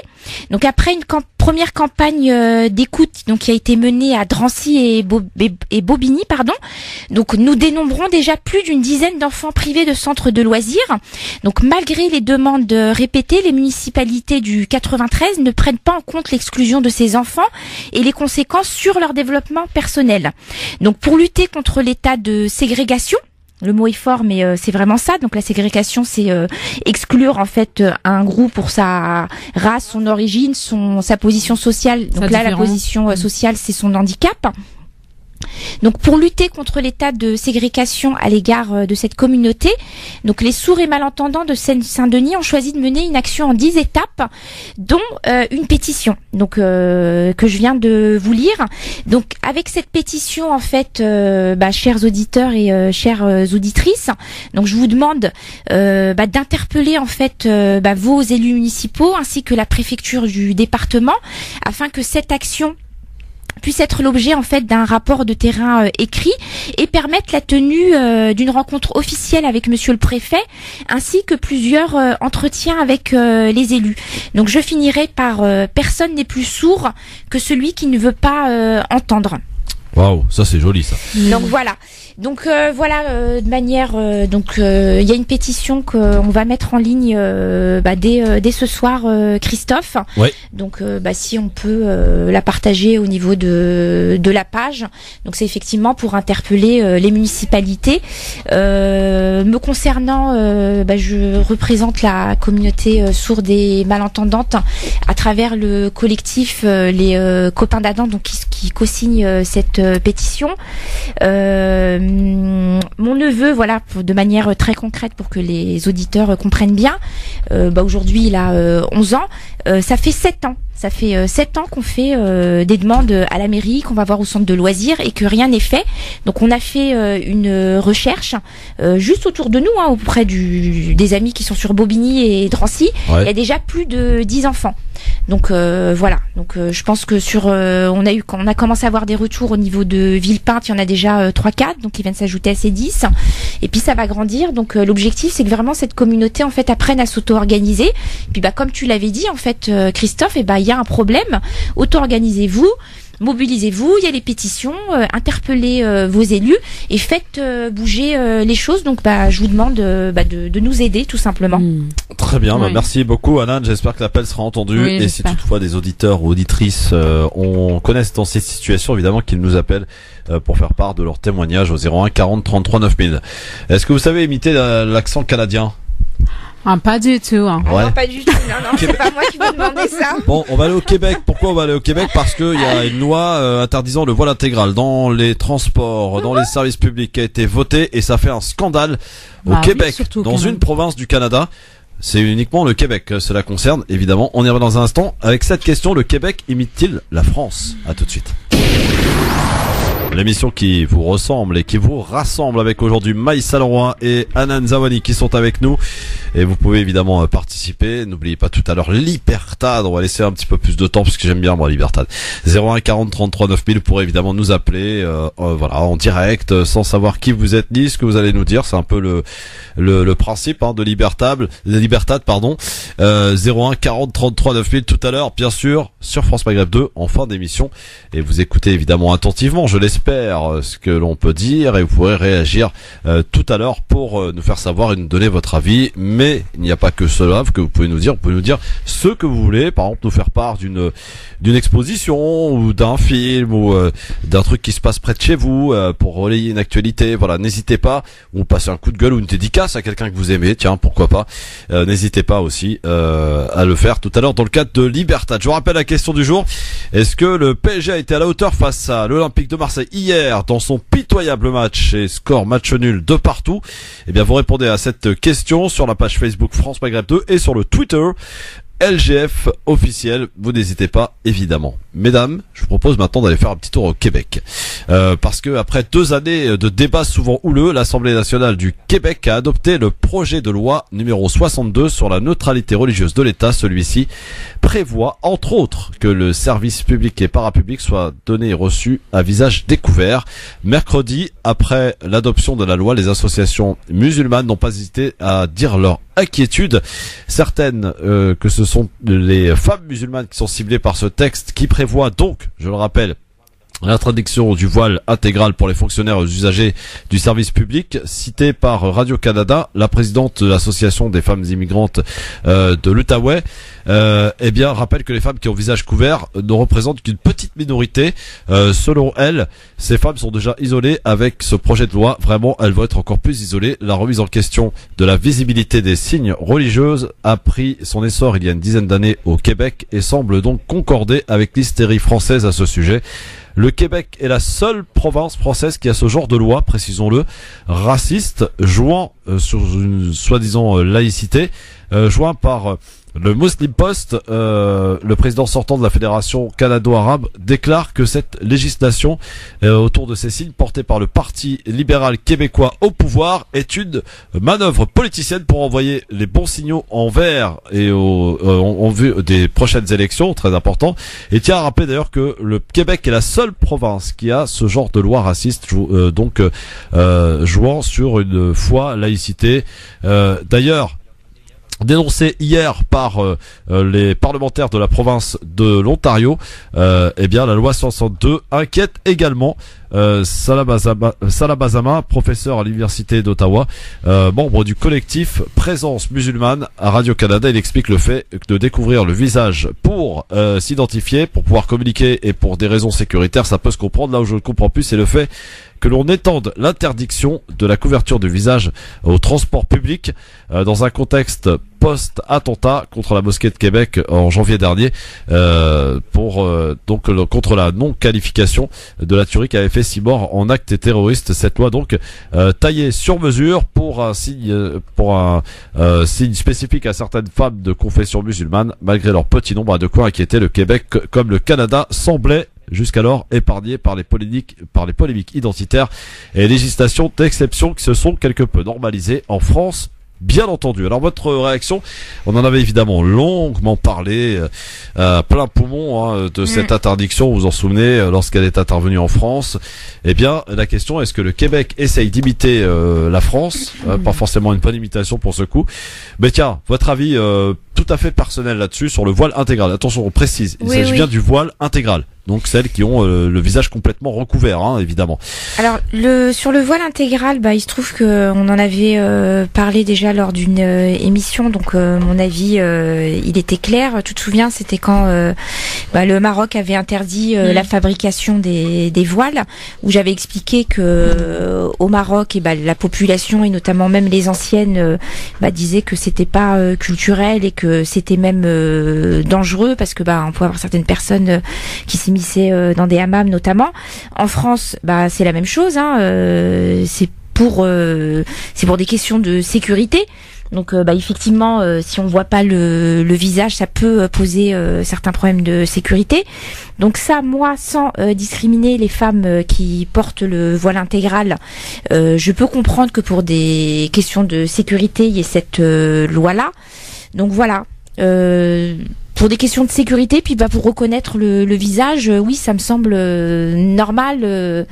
Donc après une première campagne d'écoute qui a été menée à Drancy et Bobigny, donc nous dénombrons déjà plus d'une dizaine d'enfants privés de centres de loisirs. Donc malgré les demandes répétées, les municipalités du 93 ne prennent pas en compte l'exclusion de ces enfants et les conséquences sur leur développement personnel. Donc pour lutter contre l'état de ségrégation, le mot est fort, mais c'est vraiment ça. Donc la ségrégation, c'est exclure en fait un groupe pour sa race, son origine, sa position sociale. Donc là, la position sociale, c'est son handicap. Donc pour lutter contre l'état de ségrégation à l'égard de cette communauté, donc les sourds et malentendants de Seine-Saint-Denis ont choisi de mener une action en 10 étapes, dont une pétition. Donc que je viens de vous lire. Donc avec cette pétition, en fait, chers auditeurs et chères auditrices, donc je vous demande d'interpeller en fait vos élus municipaux ainsi que la préfecture du département afin que cette action puisse être l'objet en fait d'un rapport de terrain écrit et permettre la tenue d'une rencontre officielle avec monsieur le préfet ainsi que plusieurs entretiens avec les élus. Donc je finirai par personne n'est plus sourd que celui qui ne veut pas entendre. Waouh, ça c'est joli ça. Donc voilà. Donc de manière il y a une pétition qu'on va mettre en ligne dès ce soir, Christophe. Ouais. Donc si on peut la partager au niveau de la page. Donc c'est effectivement pour interpeller les municipalités. Me concernant, je représente la communauté sourde et malentendante à travers le collectif les copains d'Adam, donc qui co-signent cette pétition. Mon neveu, voilà, de manière très concrète pour que les auditeurs comprennent bien, aujourd'hui il a 11 ans, ça fait 7 ans. Ça fait 7 ans qu'on fait des demandes à la mairie, qu'on va voir au centre de loisirs et que rien n'est fait. Donc on a fait une recherche juste autour de nous, auprès des amis qui sont sur Bobigny et Drancy. Ouais. Il y a déjà plus de 10 enfants. Donc voilà. Donc je pense que on a commencé à avoir des retours au niveau de Villepinte, il y en a déjà 3-4, donc ils viennent s'ajouter à ces 10. Et puis ça va grandir. Donc l'objectif c'est que vraiment cette communauté en fait apprenne à s'auto-organiser. Et puis comme tu l'avais dit en fait Christophe, il y a un problème, auto-organisez-vous, mobilisez-vous, il y a les pétitions, interpellez vos élus et faites bouger les choses. Donc je vous demande de nous aider tout simplement. Très bien, Oui. merci beaucoup Anan, j'espère que l'appel sera entendu. Oui, et si j'espère. toutefois des auditeurs ou auditrices connaissent dans ces situations, évidemment qu'ils nous appellent pour faire part de leur témoignage au 01 40 33 9000. Est-ce que vous savez imiter l'accent canadien? Pas du tout. Ouais. Non, pas du tout. Non, c'est pas moi qui vous demandez ça. Bon, on va aller au Québec. Pourquoi on va aller au Québec? Parce qu'il y a une loi interdisant le voile intégral dans les transports, dans les services publics qui a été votée et ça fait un scandale au Québec, surtout, dans quand même. une province du Canada. C'est uniquement le Québec que cela concerne, évidemment. On y revient dans un instant. Avec cette question, le Québec imite-t-il la France? À tout de suite. L'émission qui vous ressemble et qui vous rassemble avec aujourd'hui Maïssa Leroy et Anan Zawani qui sont avec nous. Et vous pouvez évidemment participer. N'oubliez pas tout à l'heure Libertad. On va laisser un petit peu plus de temps parce que j'aime bien moi Libertad. 01 40 33 9000 pour évidemment nous appeler en direct sans savoir qui vous êtes ni ce que vous allez nous dire. C'est un peu le principe de Libertad 01 40 33 9000 tout à l'heure bien sûr sur France Maghreb 2 en fin d'émission. Et vous écoutez évidemment attentivement, je l'espère, ce que l'on peut dire et vous pourrez réagir tout à l'heure pour nous faire savoir et nous donner votre avis. Mais il n'y a pas que cela que vous pouvez nous dire. Vous pouvez nous dire ce que vous voulez. Par exemple, nous faire part d'une exposition ou d'un film ou d'un truc qui se passe près de chez vous pour relayer une actualité. Voilà, n'hésitez pas. Ou passer un coup de gueule ou une dédicace à quelqu'un que vous aimez. Tiens, pourquoi pas. N'hésitez pas aussi à le faire tout à l'heure dans le cadre de Libertad. Je vous rappelle la question du jour. Est-ce que le PSG a été à la hauteur face à l'Olympique de Marseille hier dans son pitoyable match et score match nul de partout? Eh bien, vous répondez à cette question sur la page Facebook France Maghreb 2 et sur le Twitter LGF officiel. Vous n'hésitez pas, évidemment. Mesdames, je vous propose maintenant d'aller faire un petit tour au Québec. Parce que après 2 années de débats souvent houleux, l'Assemblée nationale du Québec a adopté le projet de loi numéro 62 sur la neutralité religieuse de l'État. Celui-ci prévoit, entre autres, que le service public et parapublic soit donné et reçu à visage découvert. Mercredi, après l'adoption de la loi, les associations musulmanes n'ont pas hésité à dire leur inquiétude. Certaines que ce sont les femmes musulmanes qui sont ciblées par ce texte qui prévoit donc, je le rappelle, l'interdiction du voile intégral pour les fonctionnaires usagers du service public. Citée par Radio-Canada, la présidente de l'association des femmes immigrantes de l'Outaouais rappelle que les femmes qui ont visage couvert ne représentent qu'une petite minorité. Selon elle, ces femmes sont déjà isolées avec ce projet de loi. Vraiment, elles vont être encore plus isolées. La remise en question de la visibilité des signes religieuses a pris son essor il y a une dizaine d'années au Québec et semble donc concorder avec l'hystérie française à ce sujet. Le Le Québec est la seule province française qui a ce genre de loi, précisons-le, raciste, jouant sur une soi-disant laïcité, joint par le Muslim Post. Le président sortant de la Fédération canado-arabe déclare que cette législation autour de ces signes portés par le Parti libéral québécois au pouvoir est une manœuvre politicienne pour envoyer les bons signaux envers et en vue des prochaines élections, très important. Et tient à rappeler d'ailleurs que le Québec est la seule province qui a ce genre de loi raciste, jouant sur une foi laïcité. D'ailleurs, dénoncé hier par les parlementaires de la province de l'Ontario, eh bien la loi 62 inquiète également Salah Bazama, professeur à l'université d'Ottawa, membre du collectif Présence musulmane à Radio-Canada. Il explique le fait de découvrir le visage pour s'identifier, pour pouvoir communiquer et pour des raisons sécuritaires, ça peut se comprendre. Là où je ne comprends plus, c'est le fait que l'on étende l'interdiction de la couverture du visage au transport public dans un contexte post-attentat contre la mosquée de Québec en janvier dernier, contre la non-qualification de la tuerie qui avait fait 6 morts en acte terroriste. Cette loi donc taillée sur mesure pour un signe spécifique à certaines femmes de confession musulmane, malgré leur petit nombre, a de quoi inquiéter le Québec, comme le Canada semblait jusqu'alors épargné par les polémiques identitaires et législations d'exception qui se sont quelque peu normalisées en France, bien entendu. Alors votre réaction, on en avait évidemment longuement parlé, plein poumon de cette interdiction, vous vous en souvenez, lorsqu'elle est intervenue en France. Eh bien, la question, est-ce que le Québec essaye d'imiter la France, pas forcément une bonne imitation pour ce coup, mais tiens, votre avis tout à fait personnel là-dessus sur le voile intégral. Attention, on précise, il s'agit bien du voile intégral. Donc celles qui ont le visage complètement recouvert, évidemment. Alors sur le voile intégral, il se trouve que on en avait parlé déjà lors d'une émission. Donc mon avis, il était clair. Tu te souviens, c'était quand le Maroc avait interdit la fabrication des voiles, où j'avais expliqué que au Maroc, la population et notamment même les anciennes disaient que c'était pas culturel et que c'était même dangereux parce que on pouvait avoir certaines personnes qui s'immisçaient dans des hammams notamment. En France, c'est la même chose. C'est pour des questions de sécurité. Donc, effectivement, si on voit pas le visage, ça peut poser certains problèmes de sécurité. Donc ça, moi, sans discriminer les femmes qui portent le voile intégral, je peux comprendre que pour des questions de sécurité, il y ait cette loi-là. Donc voilà. Pour des questions de sécurité, puis pour reconnaître le visage, oui, ça me semble normal.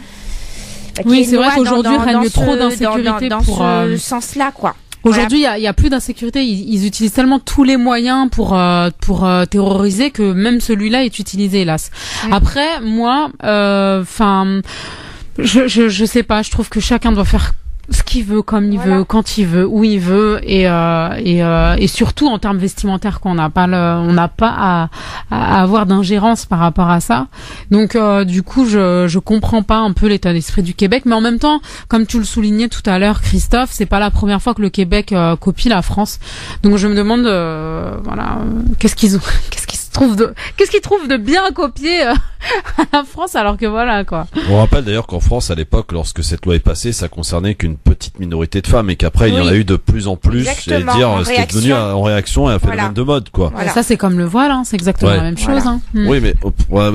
Oui, c'est vrai qu'aujourd'hui, il règne trop d'insécurité dans ce sens-là, quoi. Aujourd'hui, il y a plus d'insécurité. Ils utilisent tellement tous les moyens pour terroriser que même celui-là est utilisé, hélas. Après, moi, je sais pas. Je trouve que chacun doit faire ce qu'il veut, comme il veut, quand il veut, où il veut, et surtout en termes vestimentaires, qu'on n'a pas à avoir d'ingérence par rapport à ça. Donc du coup, je comprends pas un peu l'état d'esprit du Québec, mais en même temps, comme tu le soulignais tout à l'heure, Christophe, c'est pas la première fois que le Québec copie la France. Donc je me demande, qu'est-ce qu'ils trouvent de bien copier à la France, alors que voilà, quoi. On rappelle d'ailleurs qu'en France, à l'époque, lorsque cette loi est passée, ça concernait qu'une petite minorité de femmes, et qu'après, il y en a eu de plus en plus. Exactement, c'était devenu en réaction à un phénomène de mode, quoi. Voilà. Ça, c'est comme le voile, c'est exactement la même chose. Oui, mais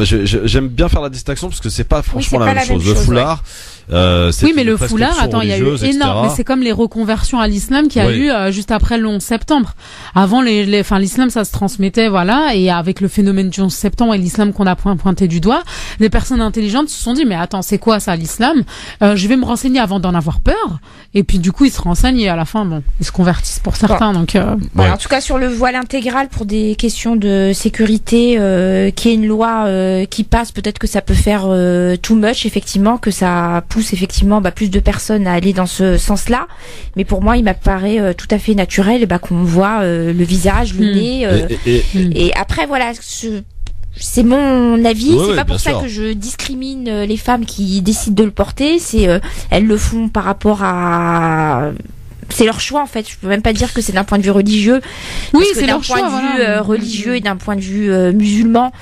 j'aime bien faire la distinction parce que c'est pas franchement la même chose. Le foulard. Oui, mais le foulard, il y a eu énorme. Mais c'est comme les reconversions à l'islam qu'il y a eu juste après le 11 septembre. Avant, l'islam, ça se transmettait, et avec le phénomène du 11 septembre et l'islam qu'on a pointé du doigt, les personnes intelligentes se sont dit, mais attends, c'est quoi ça, l'islam? Je vais me renseigner avant d'en avoir peur. Et puis, du coup, ils se renseignent et à la fin, ils se convertissent pour certains. Donc, en tout cas, sur le voile intégral, pour des questions de sécurité, qui est une loi qui passe, peut-être que ça peut faire too much, effectivement, que ça pousse effectivement plus de personnes à aller dans ce sens-là, mais pour moi il m'apparaît tout à fait naturel qu'on voit le visage, le nez, et après voilà, c'est mon avis, c'est pas pour ça que je discrimine les femmes qui décident de le porter, elles le font par rapport à... C'est leur choix en fait. Je peux même pas dire que c'est d'un point de vue religieux. Oui, c'est leur choix. D'un point de vue religieux et d'un point de vue musulman,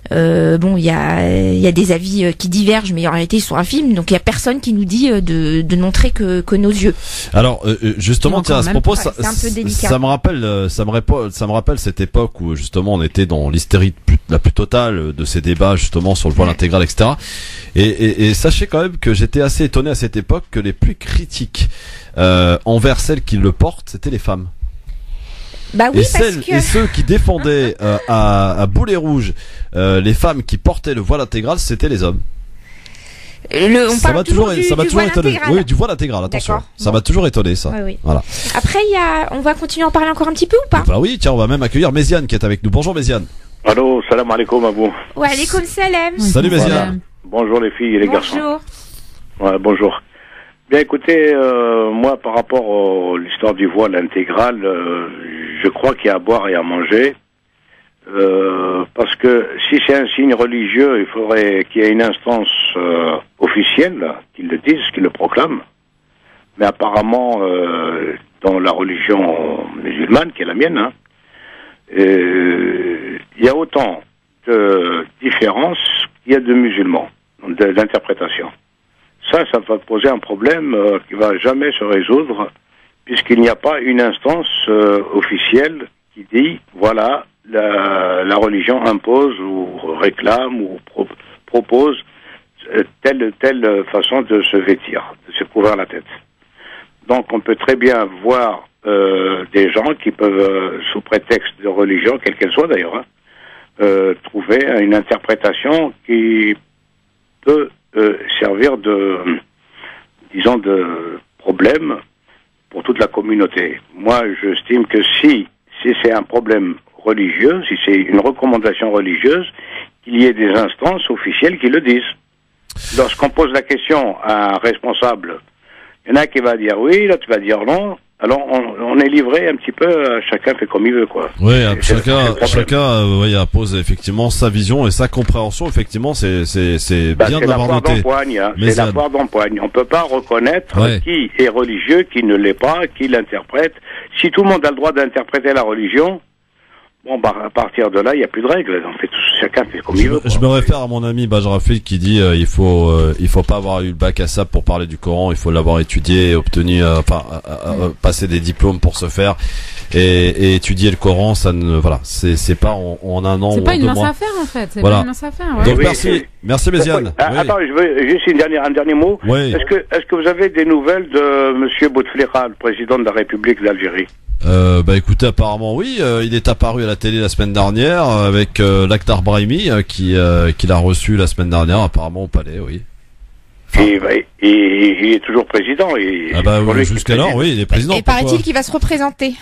Bon, il y a des avis qui divergent, mais en réalité ils sont infimes. Donc il y a personne qui nous dit de montrer que nos yeux. Alors justement, tiens, à ce propos, c'est un peu délicat. ça me rappelle cette époque où justement on était dans l'hystérie la plus totale de ces débats justement sur le voile intégral, etc. Et sachez quand même que j'étais assez étonné à cette époque que les plus critiques envers celles qui le portent, c'était les femmes. Bah oui, et ceux qui défendaient à boulet rouge les femmes qui portaient le voile intégral, c'était les hommes. Ça m'a toujours étonné. Oui, du voile intégral, attention. Ça m'a toujours étonné, ça. Oui. Voilà. Après, on va continuer à en parler encore un petit peu ou pas? Bah oui, tiens, on va même accueillir Méziane qui est avec nous. Bonjour Méziane. Allô, salam alaikum à vous. Ouais, alaikum salam. Salut Méziane. Voilà. Bonjour les filles et les garçons. Bonjour. Ouais, bonjour. Bien écoutez, moi par rapport à l'histoire du voile intégral, je crois qu'il y a à boire et à manger. Parce que si c'est un signe religieux, il faudrait qu'il y ait une instance officielle qui le dise, qui le proclame. Mais apparemment, dans la religion musulmane, qui est la mienne, il y a autant de différences qu'il y a de musulmans, d'interprétation. Ça va poser un problème qui va jamais se résoudre, puisqu'il n'y a pas une instance officielle qui dit, voilà, la religion impose ou réclame ou propose telle façon de se vêtir, de se couvrir la tête. Donc on peut très bien voir des gens qui peuvent, sous prétexte de religion, quelle qu'elle soit d'ailleurs, trouver une interprétation qui peut servir de problème pour toute la communauté. Moi, j'estime que si c'est un problème religieux, si c'est une recommandation religieuse, qu'il y ait des instances officielles qui le disent. Lorsqu'on pose la question à un responsable, il y en a qui va dire oui, l'autre va dire non. Alors on est livré un petit peu, chacun fait comme il veut, quoi. Oui, chacun pose effectivement sa vision et sa compréhension. Effectivement, c'est bien d'avoir noté. C'est la foire d'empoigne. On peut pas reconnaître qui est religieux, qui ne l'est pas, qui l'interprète. Si tout le monde a le droit d'interpréter la religion, bon, bah, à partir de là, il n'y a plus de règles. En fait, chacun fait comme il veut. Je me réfère à mon ami Bajrafil qui dit il faut pas avoir eu le bac à sable pour parler du Coran, il faut l'avoir étudié, obtenu, passer des diplômes pour se faire et étudier le Coran. Ça ne, voilà, c'est pas en un an. C'est ou pas en une 2 mince mois. affaire en fait. C'est voilà. pas une mince affaire. Ouais. Donc merci Méziane. Attends, je veux juste un dernier mot. Oui. Est-ce que vous avez des nouvelles de Monsieur Bouteflika, le président de la République d'Algérie? Bah écoutez, apparemment oui, il est apparu à la télé la semaine dernière avec Lakhdar Brahimi qui l'a reçu la semaine dernière apparemment au palais, oui. Et il est toujours président. Jusqu'alors, oui, il est président. Et paraît-il qu'il va se représenter.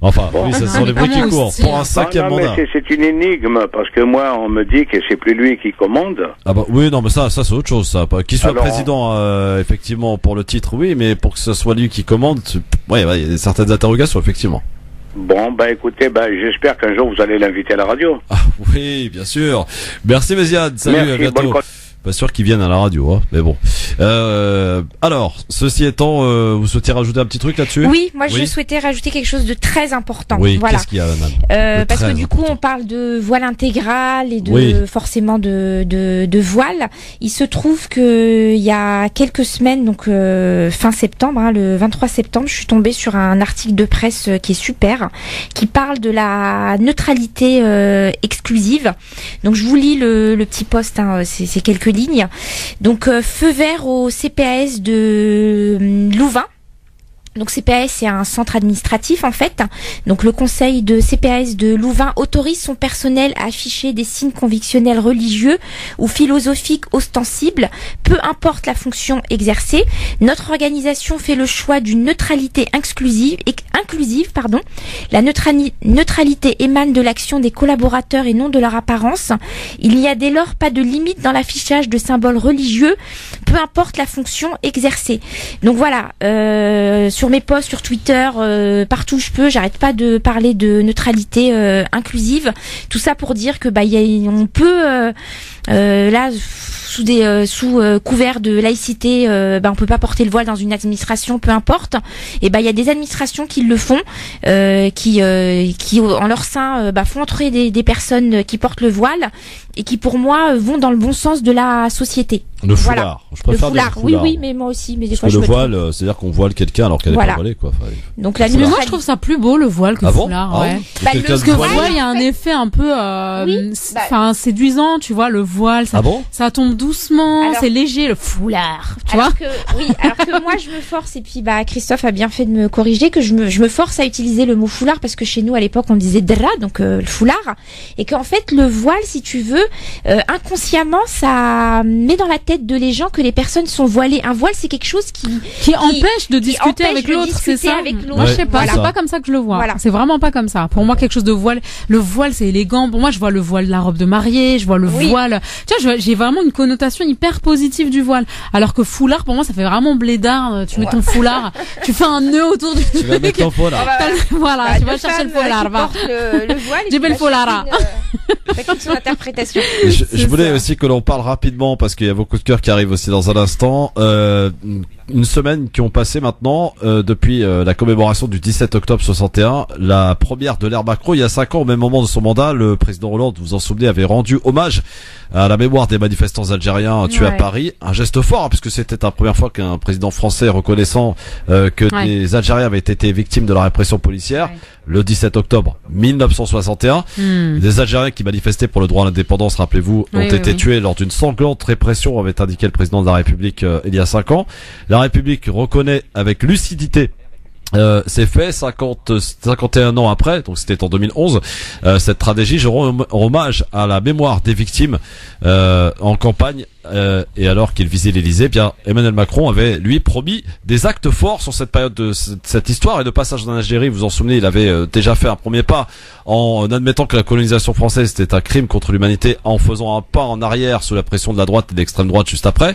Enfin, oui, ce sont les bruits qui courent pour un 5e mandat. C'est une énigme parce que moi, on me dit que c'est plus lui qui commande. Ah bah oui, non, mais ça c'est autre chose, ça. Qu'il soit président, effectivement, pour le titre, oui, mais pour que ce soit lui qui commande, il y a certaines interrogations, effectivement. Bon, bah écoutez, j'espère qu'un jour vous allez l'inviter à la radio. Ah oui, bien sûr. Merci Méziane. Salut, merci, à bientôt. Pas sûr qu'ils viennent à la radio, hein, mais bon. Alors, ceci étant, vous souhaitez rajouter un petit truc là-dessus? Oui, moi je souhaitais rajouter quelque chose de très important. Oui, voilà. Qu'est-ce qu'il y a, madame? Parce que du coup, on parle de voile intégral et de forcément de voile. Il se trouve que il y a quelques semaines, donc fin septembre, le 23 septembre, je suis tombée sur un article de presse qui est super, qui parle de la neutralité exclusive. Donc je vous lis le petit post, c'est quelques lignes. Donc feu vert au CPAS de Louvain. Donc CPAS, c'est un centre administratif en fait. Donc le conseil de CPAS de Louvain autorise son personnel à afficher des signes convictionnels religieux ou philosophiques ostensibles, peu importe la fonction exercée. Notre organisation fait le choix d'une neutralité inclusive. La neutralité émane de l'action des collaborateurs et non de leur apparence. Il n'y a dès lors pas de limite dans l'affichage de symboles religieux, peu importe la fonction exercée. Donc voilà, sur mes posts, sur Twitter, partout où je peux, j'arrête pas de parler de neutralité inclusive. Tout ça pour dire que on peut là sous couvert de laïcité, on peut pas porter le voile dans une administration, peu importe. Et il y a des administrations qui le font, qui en leur sein font entrer des personnes qui portent le voile et qui pour moi vont dans le bon sens de la société. Le foulard. Je préfère le foulard. Oui, mais moi aussi. Mais des fois, que le voile, c'est-à-dire qu'on voile quelqu'un alors qu'elle est pas voilée, quoi. Enfin, donc la mais moi, je trouve ça plus beau le voile que le foulard. Ouais. Parce que le voile, il y a un effet un peu, séduisant, tu vois. Le voile, ça tombe doucement, c'est léger. Le foulard, tu vois. Alors que moi, je me force, et puis Christophe a bien fait de me corriger, que je me force à utiliser le mot foulard parce que chez nous à l'époque on disait dra, donc le foulard, et qu'en fait le voile, si tu veux, inconsciemment, ça met dans la tête de les gens que les personnes sont voilées. Un voile, c'est quelque chose qui empêche de discuter avec l'autre, c'est ça. Moi, je sais pas, c'est pas comme ça que je le vois. Voilà. C'est vraiment pas comme ça. Pour moi, quelque chose de voile, le voile, c'est élégant. Pour moi, je vois le voile de la robe de mariée, je vois le voile. Tu vois, j'ai vraiment une connotation hyper positive du voile. Alors que foulard, pour moi, ça fait vraiment blédard. Tu mets ton foulard, tu fais un nœud autour du Tu vas mettre ton foulard. Voilà, tu vas chercher le foulard. Le voile. J'ai le foulard. Chacune son interprétation. Je voulais aussi que l'on parle rapidement parce qu'il y a beaucoup de cœurs qui arrivent aussi dans un instant. Une semaine qui ont passé maintenant depuis la commémoration du 17 octobre 61, la première de l'ère Macron. Il y a 5 ans, au même moment de son mandat, le président Hollande, vous vous en souvenez, avait rendu hommage à la mémoire des manifestants algériens tués à Paris. Un geste fort, puisque c'était la première fois qu'un président français reconnaissant que des Algériens avaient été victimes de la répression policière. Le 17 octobre 1961, des Algériens qui manifestaient pour le droit à l'indépendance, rappelez-vous, ont été tués lors d'une sanglante répression, avait indiqué le président de la République il y a 5 ans. La République reconnaît avec lucidité c'est fait 51 ans après, donc c'était en 2011, cette tragédie. Je rends hommage à la mémoire des victimes en campagne, et alors qu'il visait l'Elysée, bien Emmanuel Macron avait lui promis des actes forts sur cette période de cette histoire et de passage en Algérie. Vous vous en souvenez, il avait déjà fait un premier pas en admettant que la colonisation française était un crime contre l'humanité, en faisant un pas en arrière sous la pression de la droite et de l'extrême droite juste après.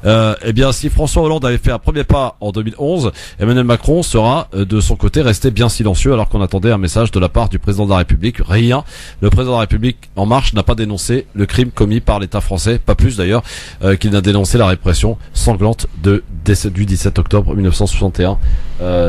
Eh bien, si François Hollande avait fait un premier pas en 2011, Emmanuel Macron sera de son côté resté bien silencieux alors qu'on attendait un message de la part du président de la République. Rien. Le président de la République En Marche n'a pas dénoncé le crime commis par l'État français, pas plus d'ailleurs qu'il n'a dénoncé la répression sanglante du 17 octobre 1961.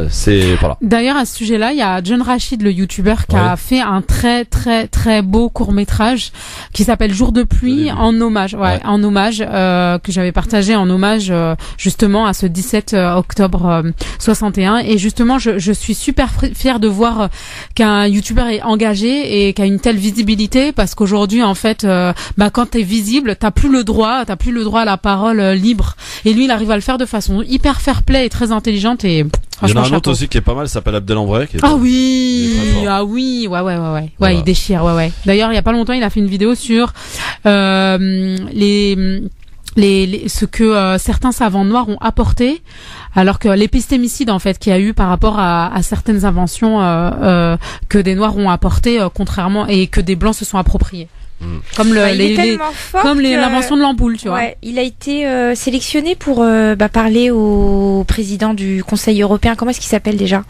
C'est voilà. D'ailleurs, à ce sujet-là, il y a John Rachid, le youtubeur, qui a fait un très très très beau court-métrage qui s'appelle Jour de pluie, en hommage, en hommage, que j'avais partagé en hommage justement à ce 17 octobre 61. Et justement, je suis super fière de voir qu'un youtubeur est engagé et qui a une telle visibilité, parce qu'aujourd'hui, en fait, quand t'es visible, t'as plus le droit à la parole libre. Et lui, il arrive à le faire de façon hyper fair-play et très intelligente. Et il y en a un autre aussi qui est pas mal, s'appelle Abdel Ambré. Ouais, il déchire, D'ailleurs, il y a pas longtemps, il a fait une vidéo sur ce que certains savants noirs ont apporté, alors que l'épistémicide en fait qu'il y a eu par rapport à certaines inventions que des noirs ont apporté contrairement, et que des blancs se sont appropriés. Comme l'invention de l'ampoule, tu vois. Il a été sélectionné pour parler au président du Conseil européen. Comment est-ce qu'il s'appelle déjà?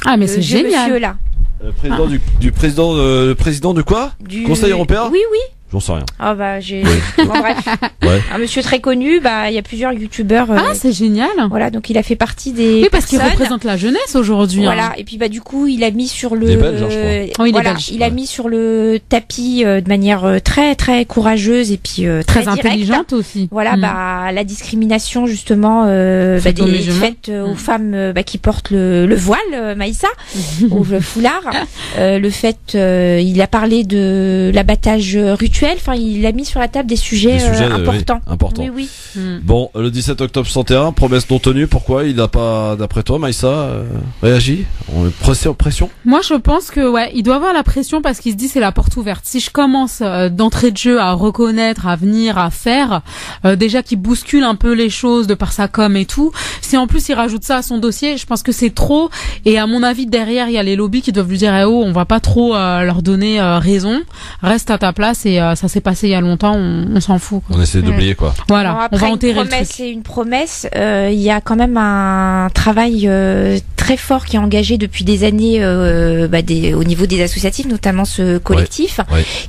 Ah, mais c'est génial. Monsieur là. Le président du quoi? Du Conseil européen? Oui. J'en sais rien. Ah bref. Un monsieur très connu, il y a plusieurs youtubeurs. C'est génial. Voilà, donc il a fait partie des. Oui, parce qu'il représente la jeunesse aujourd'hui. Voilà, et puis du coup, il a mis sur le. Il est belge, je crois. Il est belge. Il a mis sur le tapis de manière très très courageeuse et puis très intelligente aussi. Voilà, la discrimination justement faite aux femmes qui portent le voile, Maïssa, ou le foulard. Le fait, il a parlé de l'abattage rituel. Enfin, il a mis sur la table des sujets importants. Oui. Bon, le 17 octobre 61, promesse non tenue. Pourquoi il n'a pas, d'après toi, Maïssa, réagi? Pression? Moi, je pense que il doit avoir la pression parce qu'il se dit c'est la porte ouverte. Si je commence d'entrée de jeu à reconnaître, à venir, à faire, déjà qu'il bouscule un peu les choses de par sa com et tout. Si en plus il rajoute ça à son dossier, je pense que c'est trop. Et à mon avis, derrière, il y a les lobbies qui doivent lui dire on va pas trop leur donner raison. Reste à ta place, et ça s'est passé il y a longtemps, on s'en fout, quoi. On essaie d'oublier, quoi. Voilà, alors, après, on va enterrer le truc. C'est une promesse, il y a quand même un travail très fort qui est engagé depuis des années au niveau des associatifs, notamment ce collectif,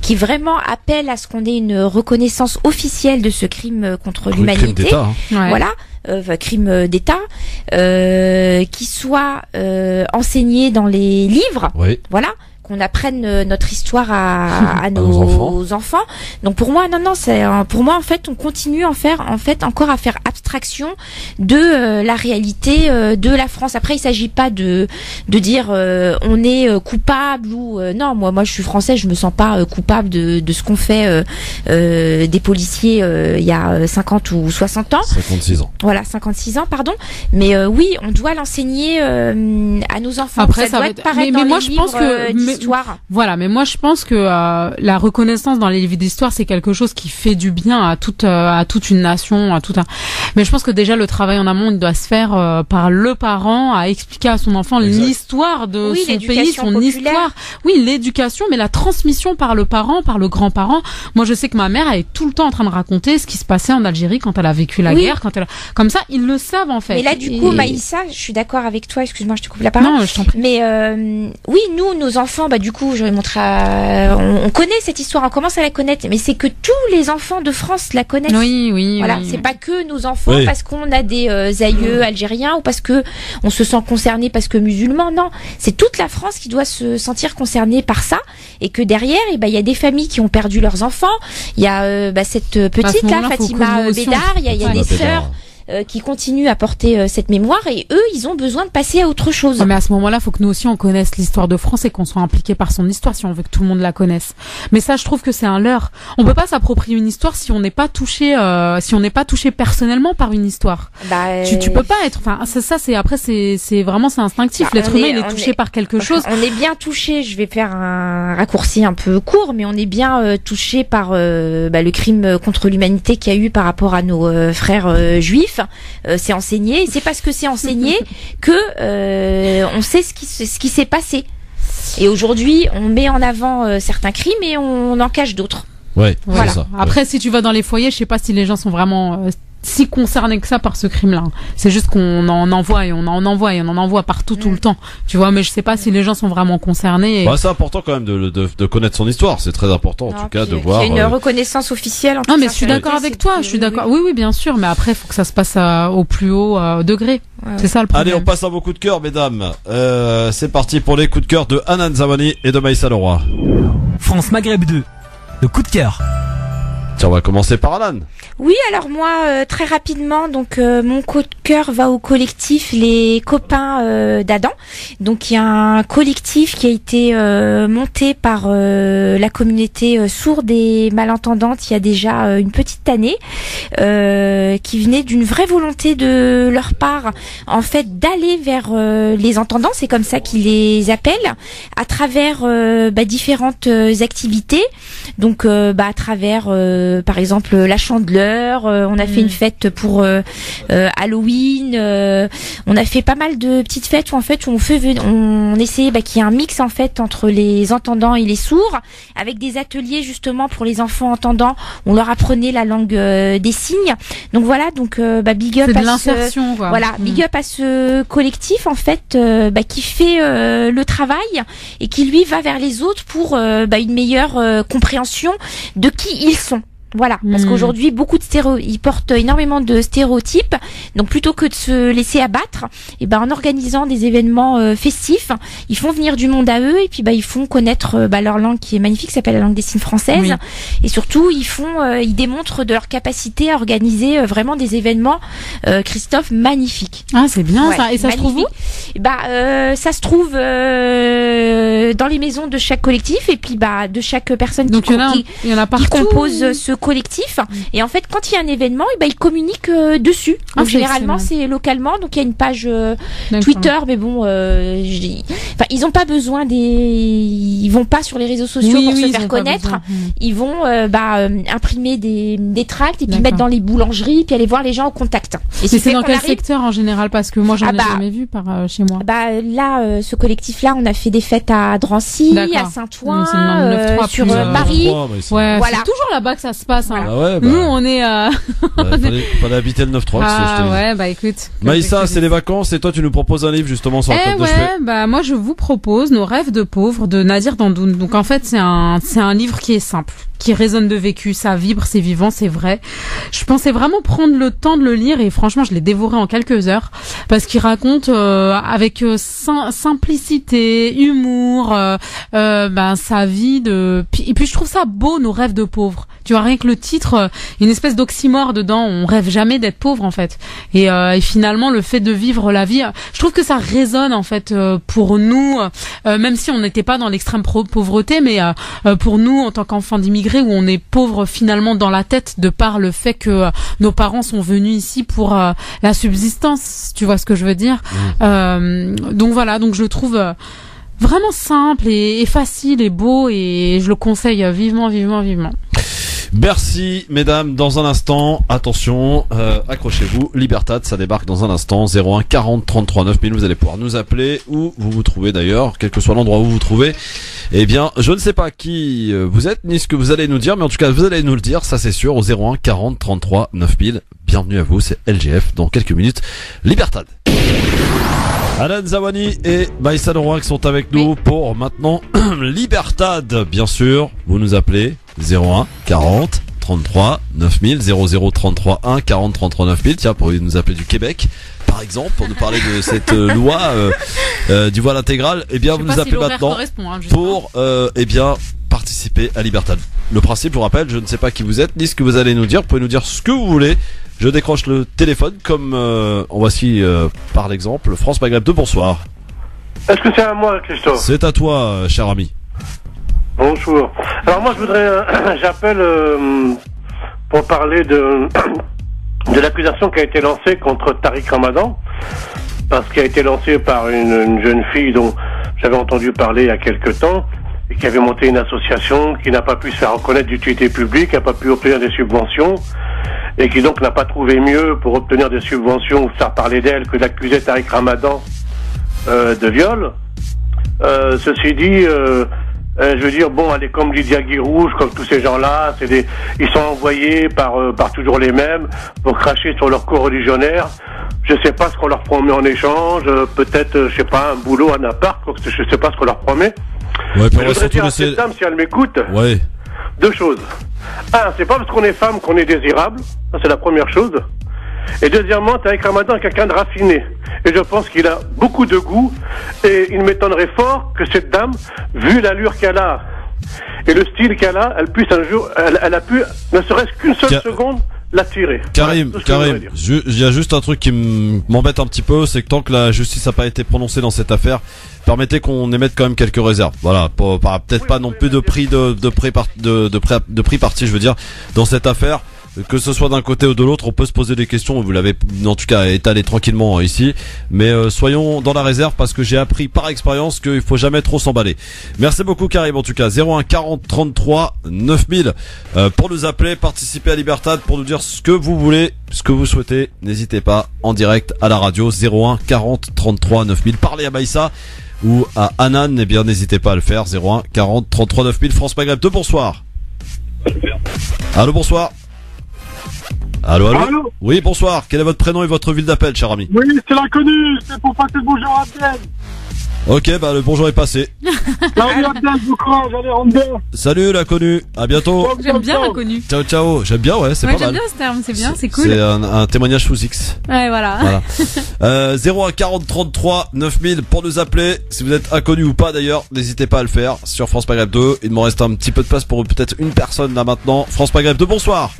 qui vraiment appelle à ce qu'on ait une reconnaissance officielle de ce crime contre l'humanité. Crime d'État, Voilà. Crime d'État, qui soit enseigné dans les livres, voilà, qu'on apprenne notre histoire à nos enfants. Donc pour moi, non, pour moi en fait, on continue encore à faire abstraction de la réalité de la France. Après, il s'agit pas de dire on est coupable ou non. Moi, je suis français, je me sens pas coupable de ce qu'ont fait des policiers il y a 50 ou 60 ans. 56 ans. Voilà, 56 ans, pardon. Mais oui, on doit l'enseigner à nos enfants. Après, ça doit être pareil dans les livres d'histoire. Voilà, mais moi je pense que la reconnaissance dans les livres d'histoire, c'est quelque chose qui fait du bien à toute une nation, Mais je pense que déjà le travail en amont, il doit se faire par le parent, à expliquer à son enfant l'histoire de son pays, son populaire. Histoire. Oui, l'éducation, mais la transmission par le parent, par le grand-parent. Moi, je sais que ma mère, elle est tout le temps en train de raconter ce qui se passait en Algérie quand elle a vécu la guerre, comme ça, ils le savent en fait. Mais là, du coup, Maïssa, je suis d'accord avec toi. Excuse-moi, je te coupe la parole. Non, je t'en prie. Mais oui, nous, nos enfants, du coup, je vais montrer. On connaît cette histoire, on commence à la connaître, mais c'est que tous les enfants de France la connaissent. Oui. Voilà, c'est pas que nos enfants parce qu'on a des aïeux algériens ou parce que on se sent concerné parce que musulmans. Non, c'est toute la France qui doit se sentir concernée par ça et que derrière, il y a des familles qui ont perdu leurs enfants. Il y a cette petite là, Fatima Bédard. Il y a des sœurs qui continuent à porter cette mémoire et eux, ils ont besoin de passer à autre chose. Mais à ce moment-là, faut que nous aussi on connaisse l'histoire de France et qu'on soit impliqué par son histoire si on veut que tout le monde la connaisse. Mais ça, je trouve que c'est un leurre. On peut pas s'approprier une histoire si on n'est pas touché, personnellement par une histoire. Tu peux pas être. Enfin, ça c'est après c'est vraiment c'est instinctif. L'être humain il est touché par quelque chose. On est bien touché. Je vais faire un raccourci un peu court, mais on est bien touché par le crime contre l'humanité qu'il y a eu par rapport à nos frères juifs. C'est enseigné et c'est parce que c'est enseigné que on sait ce qui s'est passé. Et aujourd'hui, on met en avant certains crimes et on en cache d'autres. Ouais, voilà. C'est ça. Après, si tu vas dans les foyers, je sais pas si les gens sont vraiment si concernés que ça par ce crime-là. C'est juste qu'on en envoie et on en envoie partout tout le temps. Tu vois, mais je sais pas si les gens sont vraiment concernés. C'est important quand même de connaître son histoire. C'est très important en tout cas de voir. Il y a une reconnaissance officielle. Non, mais je suis d'accord avec toi. Je suis d'accord. Oui, bien sûr. Mais après, il faut que ça se passe au plus haut degré. C'est ça le problème. Allez, on passe à vos coups de cœur, mesdames. C'est parti pour les coups de cœur de Hanan Zamani et de Maïssa Leroy. France Maghreb 2. Le coup de cœur. Tiens, on va commencer par Hanan. Oui, alors moi, très rapidement, donc mon coup de cœur va au collectif Les Copains d'Adam. Donc il y a un collectif qui a été monté par la communauté sourde et malentendante il y a déjà une petite année, qui venait d'une vraie volonté de leur part, en fait, d'aller vers les entendants, c'est comme ça qu'ils les appellent, à travers différentes activités. Donc à travers par exemple la Chandeleur. On a fait une fête pour Halloween. On a fait pas mal de petites fêtes où en fait on essayait qu'il y ait un mix en fait entre les entendants et les sourds, avec des ateliers justement pour les enfants entendants. On leur apprenait la langue des signes. Donc voilà, big up à l'insertion, quoi. Voilà, big up à ce collectif en fait qui fait le travail et qui lui va vers les autres pour une meilleure compréhension de qui ils sont. Voilà, parce qu'aujourd'hui, ils portent énormément de stéréotypes. Donc, plutôt que de se laisser abattre, en organisant des événements festifs, ils font venir du monde à eux et puis ils font connaître leur langue qui est magnifique, qui s'appelle la langue des signes française. Oui. Et surtout, ils démontrent de leur capacité à organiser vraiment des événements, Christophe, magnifiques. Ah, c'est bien ça. Et ça se trouve où ? Ça se trouve dans les maisons de chaque collectif et puis de chaque personne qui compose ce collectif. Et en fait, quand il y a un événement, ils communiquent dessus. Donc généralement, c'est localement. Donc il y a une page Twitter, mais bon, ils ont pas besoin ils vont pas sur les réseaux sociaux pour se faire connaître. Ils vont imprimer des tracts et puis mettre dans les boulangeries, puis aller voir les gens au contact. Et c'est dans quel secteur en général, parce que moi j'en ai jamais vu par chez moi. Là, ce collectif-là, on a fait des fêtes à Drancy, à Saint-Ouen, sur Paris. Ouais, c'est toujours là-bas que ça se passe. Voilà. Nous, on est. Fallait habiter le 9-3. Écoute. Maïssa, c'est les vacances et toi, tu nous proposes un livre justement sur la Côte de Cheveux. Moi, je vous propose Nos rêves de pauvres de Nadir Dandoun. Donc en fait, c'est un livre qui est simple. qui résonne de vécu, ça vibre, c'est vivant, c'est vrai. Je pensais vraiment prendre le temps de le lire et franchement je l'ai dévoré en quelques heures parce qu'il raconte avec simplicité, humour, sa vie et puis je trouve ça beau, nos rêves de pauvres. Tu vois, rien que le titre, une espèce d'oxymore dedans, on rêve jamais d'être pauvre en fait. Et finalement le fait de vivre la vie, je trouve que ça résonne en fait pour nous, même si on n'était pas dans l'extrême pauvreté, mais pour nous en tant qu'enfants d'immigrés où on est pauvre finalement dans la tête de par le fait que nos parents sont venus ici pour la subsistance, tu vois ce que je veux dire. Donc voilà, donc je le trouve vraiment simple et facile et beau et je le conseille vivement. Merci mesdames, dans un instant, attention, accrochez-vous, Libertad, ça débarque dans un instant, 01 40 33 9000, vous allez pouvoir nous appeler où vous vous trouvez d'ailleurs, quel que soit l'endroit où vous vous trouvez. Eh bien, je ne sais pas qui vous êtes, ni ce que vous allez nous dire, mais en tout cas vous allez nous le dire, ça c'est sûr, au 01 40 33 9000. Bienvenue à vous, c'est LGF, dans quelques minutes, Libertad. Alan Zawani et Maïssa Leroy qui sont avec nous pour maintenant Libertad, bien sûr. Vous nous appelez 01 40 33 9000 00 33 1 40 33 9000. Tiens, pour nous appeler du Québec, par exemple, pour nous parler de cette loi du voile intégral. Eh bien, vous nous appelez maintenant pour participer à Libertad. Le principe, je vous rappelle, je ne sais pas qui vous êtes ni ce que vous allez nous dire. Vous pouvez nous dire ce que vous voulez. Je décroche le téléphone comme en voici par l'exemple France Maghreb 2, bonsoir. Est-ce que c'est à moi, Christophe? C'est à toi, cher ami. Bonjour. Alors moi je voudrais, j'appelle pour parler de l'accusation qui a été lancée contre Tariq Ramadan, parce qu'elle a été lancée par une jeune fille dont j'avais entendu parler il y a quelque temps, et qui avait monté une association qui n'a pas pu se faire reconnaître d'utilité publique, qui n'a pas pu obtenir des subventions, et qui donc n'a pas trouvé mieux pour obtenir des subventions ou faire parler d'elle que d'accuser Tariq Ramadan de viol. Ceci dit, je veux dire, bon, elle est comme Lydia Guirouge, comme tous ces gens-là, ils sont envoyés par toujours les mêmes pour cracher sur leur co-religionnaire. Je sais pas ce qu'on leur promet en échange, peut-être, je sais pas, un boulot, un appart, je sais pas ce qu'on leur promet. Ouais, je voudrais dire à cette dame, si elle m'écoute, deux choses. Un, c'est pas parce qu'on est femme qu'on est désirable, ça c'est la première chose. Et deuxièmement, Tariq Ramadan est quelqu'un de raffiné. Et je pense qu'il a beaucoup de goût. Et il m'étonnerait fort que cette dame, vu l'allure qu'elle a et le style qu'elle a, elle puisse un jour, elle a pu, ne serait-ce qu'une seule seconde, l'attirer. Karim, il y a juste un truc qui m'embête un petit peu, c'est que tant que la justice n'a pas été prononcée dans cette affaire, permettez qu'on émette quand même quelques réserves. Voilà, peut-être pas non plus de prix de prix parti, je veux dire, dans cette affaire. Que ce soit d'un côté ou de l'autre, on peut se poser des questions. Vous l'avez en tout cas étalé tranquillement ici, mais soyons dans la réserve parce que j'ai appris par expérience qu'il faut jamais trop s'emballer. Merci beaucoup Karim en tout cas. 01 40 33 9000 pour nous appeler, participer à Libertad, pour nous dire ce que vous voulez, ce que vous souhaitez. N'hésitez pas en direct à la radio 01 40 33 9000. Parlez à Maïssa ou à Anan, eh bien n'hésitez pas à le faire. 01 40 33 9000. France Maghreb 2, bonsoir. Allô, bonsoir. Allô. Oui, bonsoir. Quel est votre prénom et votre ville d'appel, cher ami? Oui, c'est l'inconnu. C'est pour passer le bonjour à Abdel. Ok, le bonjour est passé. Salut Abdel, bon courage, allez, rentre bien. Salut l'inconnu, à bientôt. J'aime bien l'inconnu. Ciao. J'aime bien, c'est pas mal. J'aime bien ce terme, c'est bien, c'est cool. C'est un témoignage sous X. Ouais, voilà. 01 40 33 9000 pour nous appeler. Si vous êtes inconnu ou pas d'ailleurs, n'hésitez pas à le faire sur France Maghreb 2. Il me reste un petit peu de place pour peut-être une personne là maintenant. France Maghreb 2, bonsoir.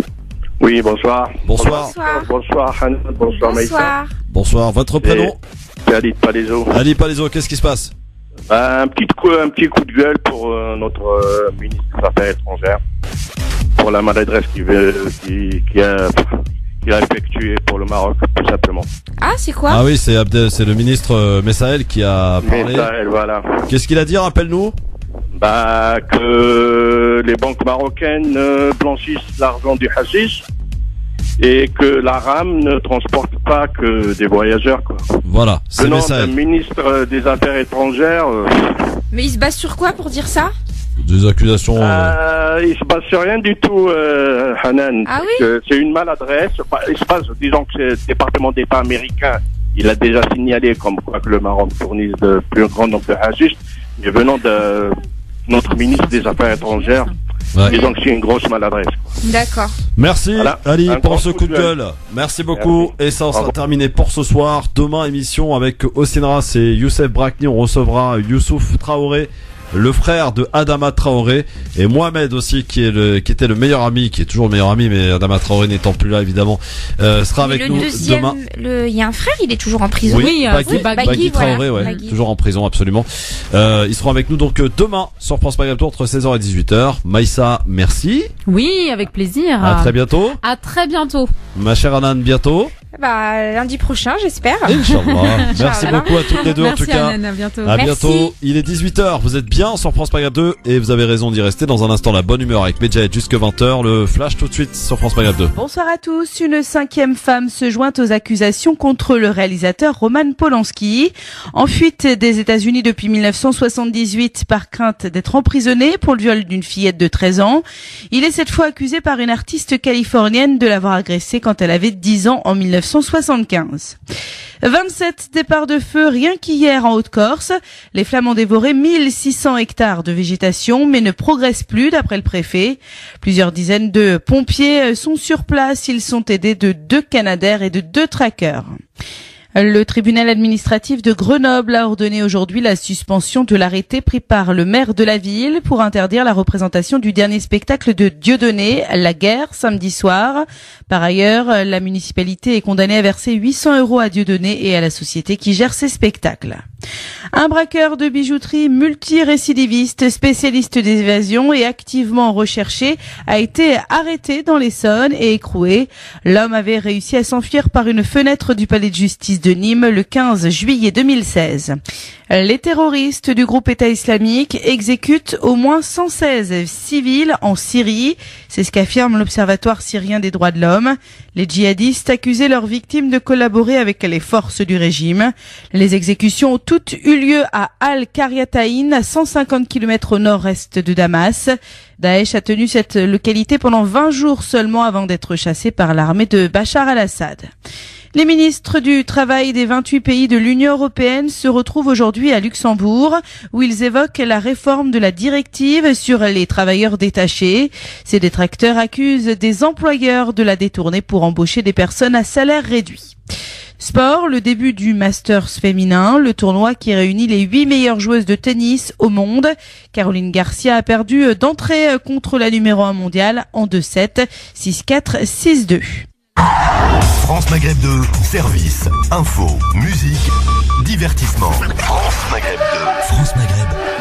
Oui, bonsoir. Bonsoir. Bonsoir, Hanan. Bonsoir, Maïssa. Bonsoir. Votre prénom? C'est Ali Palaiso. Ali Palaiso, qu'est-ce qui se passe? Un petit coup de gueule pour notre ministre des Affaires étrangères. Pour la maladresse qu'il a effectuée pour le Maroc, tout simplement. Ah, c'est quoi? Ah oui, c'est le ministre Messaël qui a parlé. Messaël, voilà. Qu'est-ce qu'il a dit? Rappelle-nous. Que les banques marocaines blanchissent l'argent du hashish et que la RAM ne transporte pas que des voyageurs, quoi. Voilà, c'est venant Messaël. d'un ministre des Affaires étrangères. Mais il se base sur quoi pour dire ça? Des accusations. Il se base sur rien du tout, Hanan. Ah oui? C'est une maladresse. Il se base, disons que c'est le département d'État américain. Il a déjà signalé comme quoi que le Maroc fournisse de plus grand nombre de hashish. Mais venant de notre ministre des Affaires étrangères, Disons que c'est une grosse maladresse. D'accord. Merci Ali Un pour grand ce coup de gueule. Merci beaucoup. Et ça, on sera terminé pour ce soir. Demain, émission avec Osinras et Youssef Brakni. On recevra Youssouf Traoré, le frère de Adama Traoré, et Mohamed aussi, qui était le meilleur ami, qui est toujours le meilleur ami, mais Adama Traoré n'étant plus là évidemment, sera avec nous demain. Il y a un frère, il est toujours en prison. Oui, Bagui Traoré, ouais, Bagui. toujours en prison, absolument. Ils seront avec nous donc demain sur France Maghreb Tour entre 16h et 18h. Maïssa, merci. Oui, avec plaisir. À très bientôt. À très bientôt. Ma chère Anan, bientôt. Lundi prochain, j'espère. Inch'Allah. Merci beaucoup à toutes les deux. Merci en tout cas. Anan, à bientôt. À Merci. bientôt. Il est 18h. Vous êtes bien sur France Maghreb 2 et vous avez raison d'y rester. Dans un instant, la bonne humeur avec Medjahed jusque 20h. Le flash tout de suite sur France Maghreb 2. Bonsoir à tous. Une 5e femme se joint aux accusations contre le réalisateur Roman Polanski. En fuite des États-Unis depuis 1978 par crainte d'être emprisonné pour le viol d'une fillette de 13 ans. Il est cette fois accusé par une artiste californienne de l'avoir agressée quand elle avait 10 ans en 1975. 27 départs de feu rien qu'hier en Haute-Corse. Les flammes ont dévoré 1600 hectares de végétation mais ne progressent plus d'après le préfet. Plusieurs dizaines de pompiers sont sur place. Ils sont aidés de 2 Canadair et de 2 trackers. Le tribunal administratif de Grenoble a ordonné aujourd'hui la suspension de l'arrêté pris par le maire de la ville pour interdire la représentation du dernier spectacle de Dieudonné, La Guerre, samedi soir. Par ailleurs, la municipalité est condamnée à verser 800 € à Dieudonné et à la société qui gère ses spectacles. Un braqueur de bijouterie multirécidiviste, spécialiste des évasions et activement recherché, a été arrêté dans l'Essonne et écroué. L'homme avait réussi à s'enfuir par une fenêtre du palais de justice de Nîmes le 15 juillet 2016. Les terroristes du groupe État islamique exécutent au moins 116 civils en Syrie. C'est ce qu'affirme l'Observatoire syrien des droits de l'homme. Les djihadistes accusaient leurs victimes de collaborer avec les forces du régime. Les exécutions ont toutes eu lieu à Al-Qaryatayn, à 150 km au nord-est de Damas. Daesh a tenu cette localité pendant 20 jours seulement avant d'être chassé par l'armée de Bachar al-Assad. Les ministres du Travail des 28 pays de l'Union européenne se retrouvent aujourd'hui à Luxembourg, où ils évoquent la réforme de la directive sur les travailleurs détachés. Ces détracteurs accusent des employeurs de la détourner pour embaucher des personnes à salaire réduit. Sport, le début du Masters féminin, le tournoi qui réunit les 8 meilleures joueuses de tennis au monde. Caroline Garcia a perdu d'entrée contre la numéro 1 mondiale en 2-7, 6-4, 6-2. France Maghreb 2, service, info, musique, divertissement. France Maghreb 2. France Maghreb.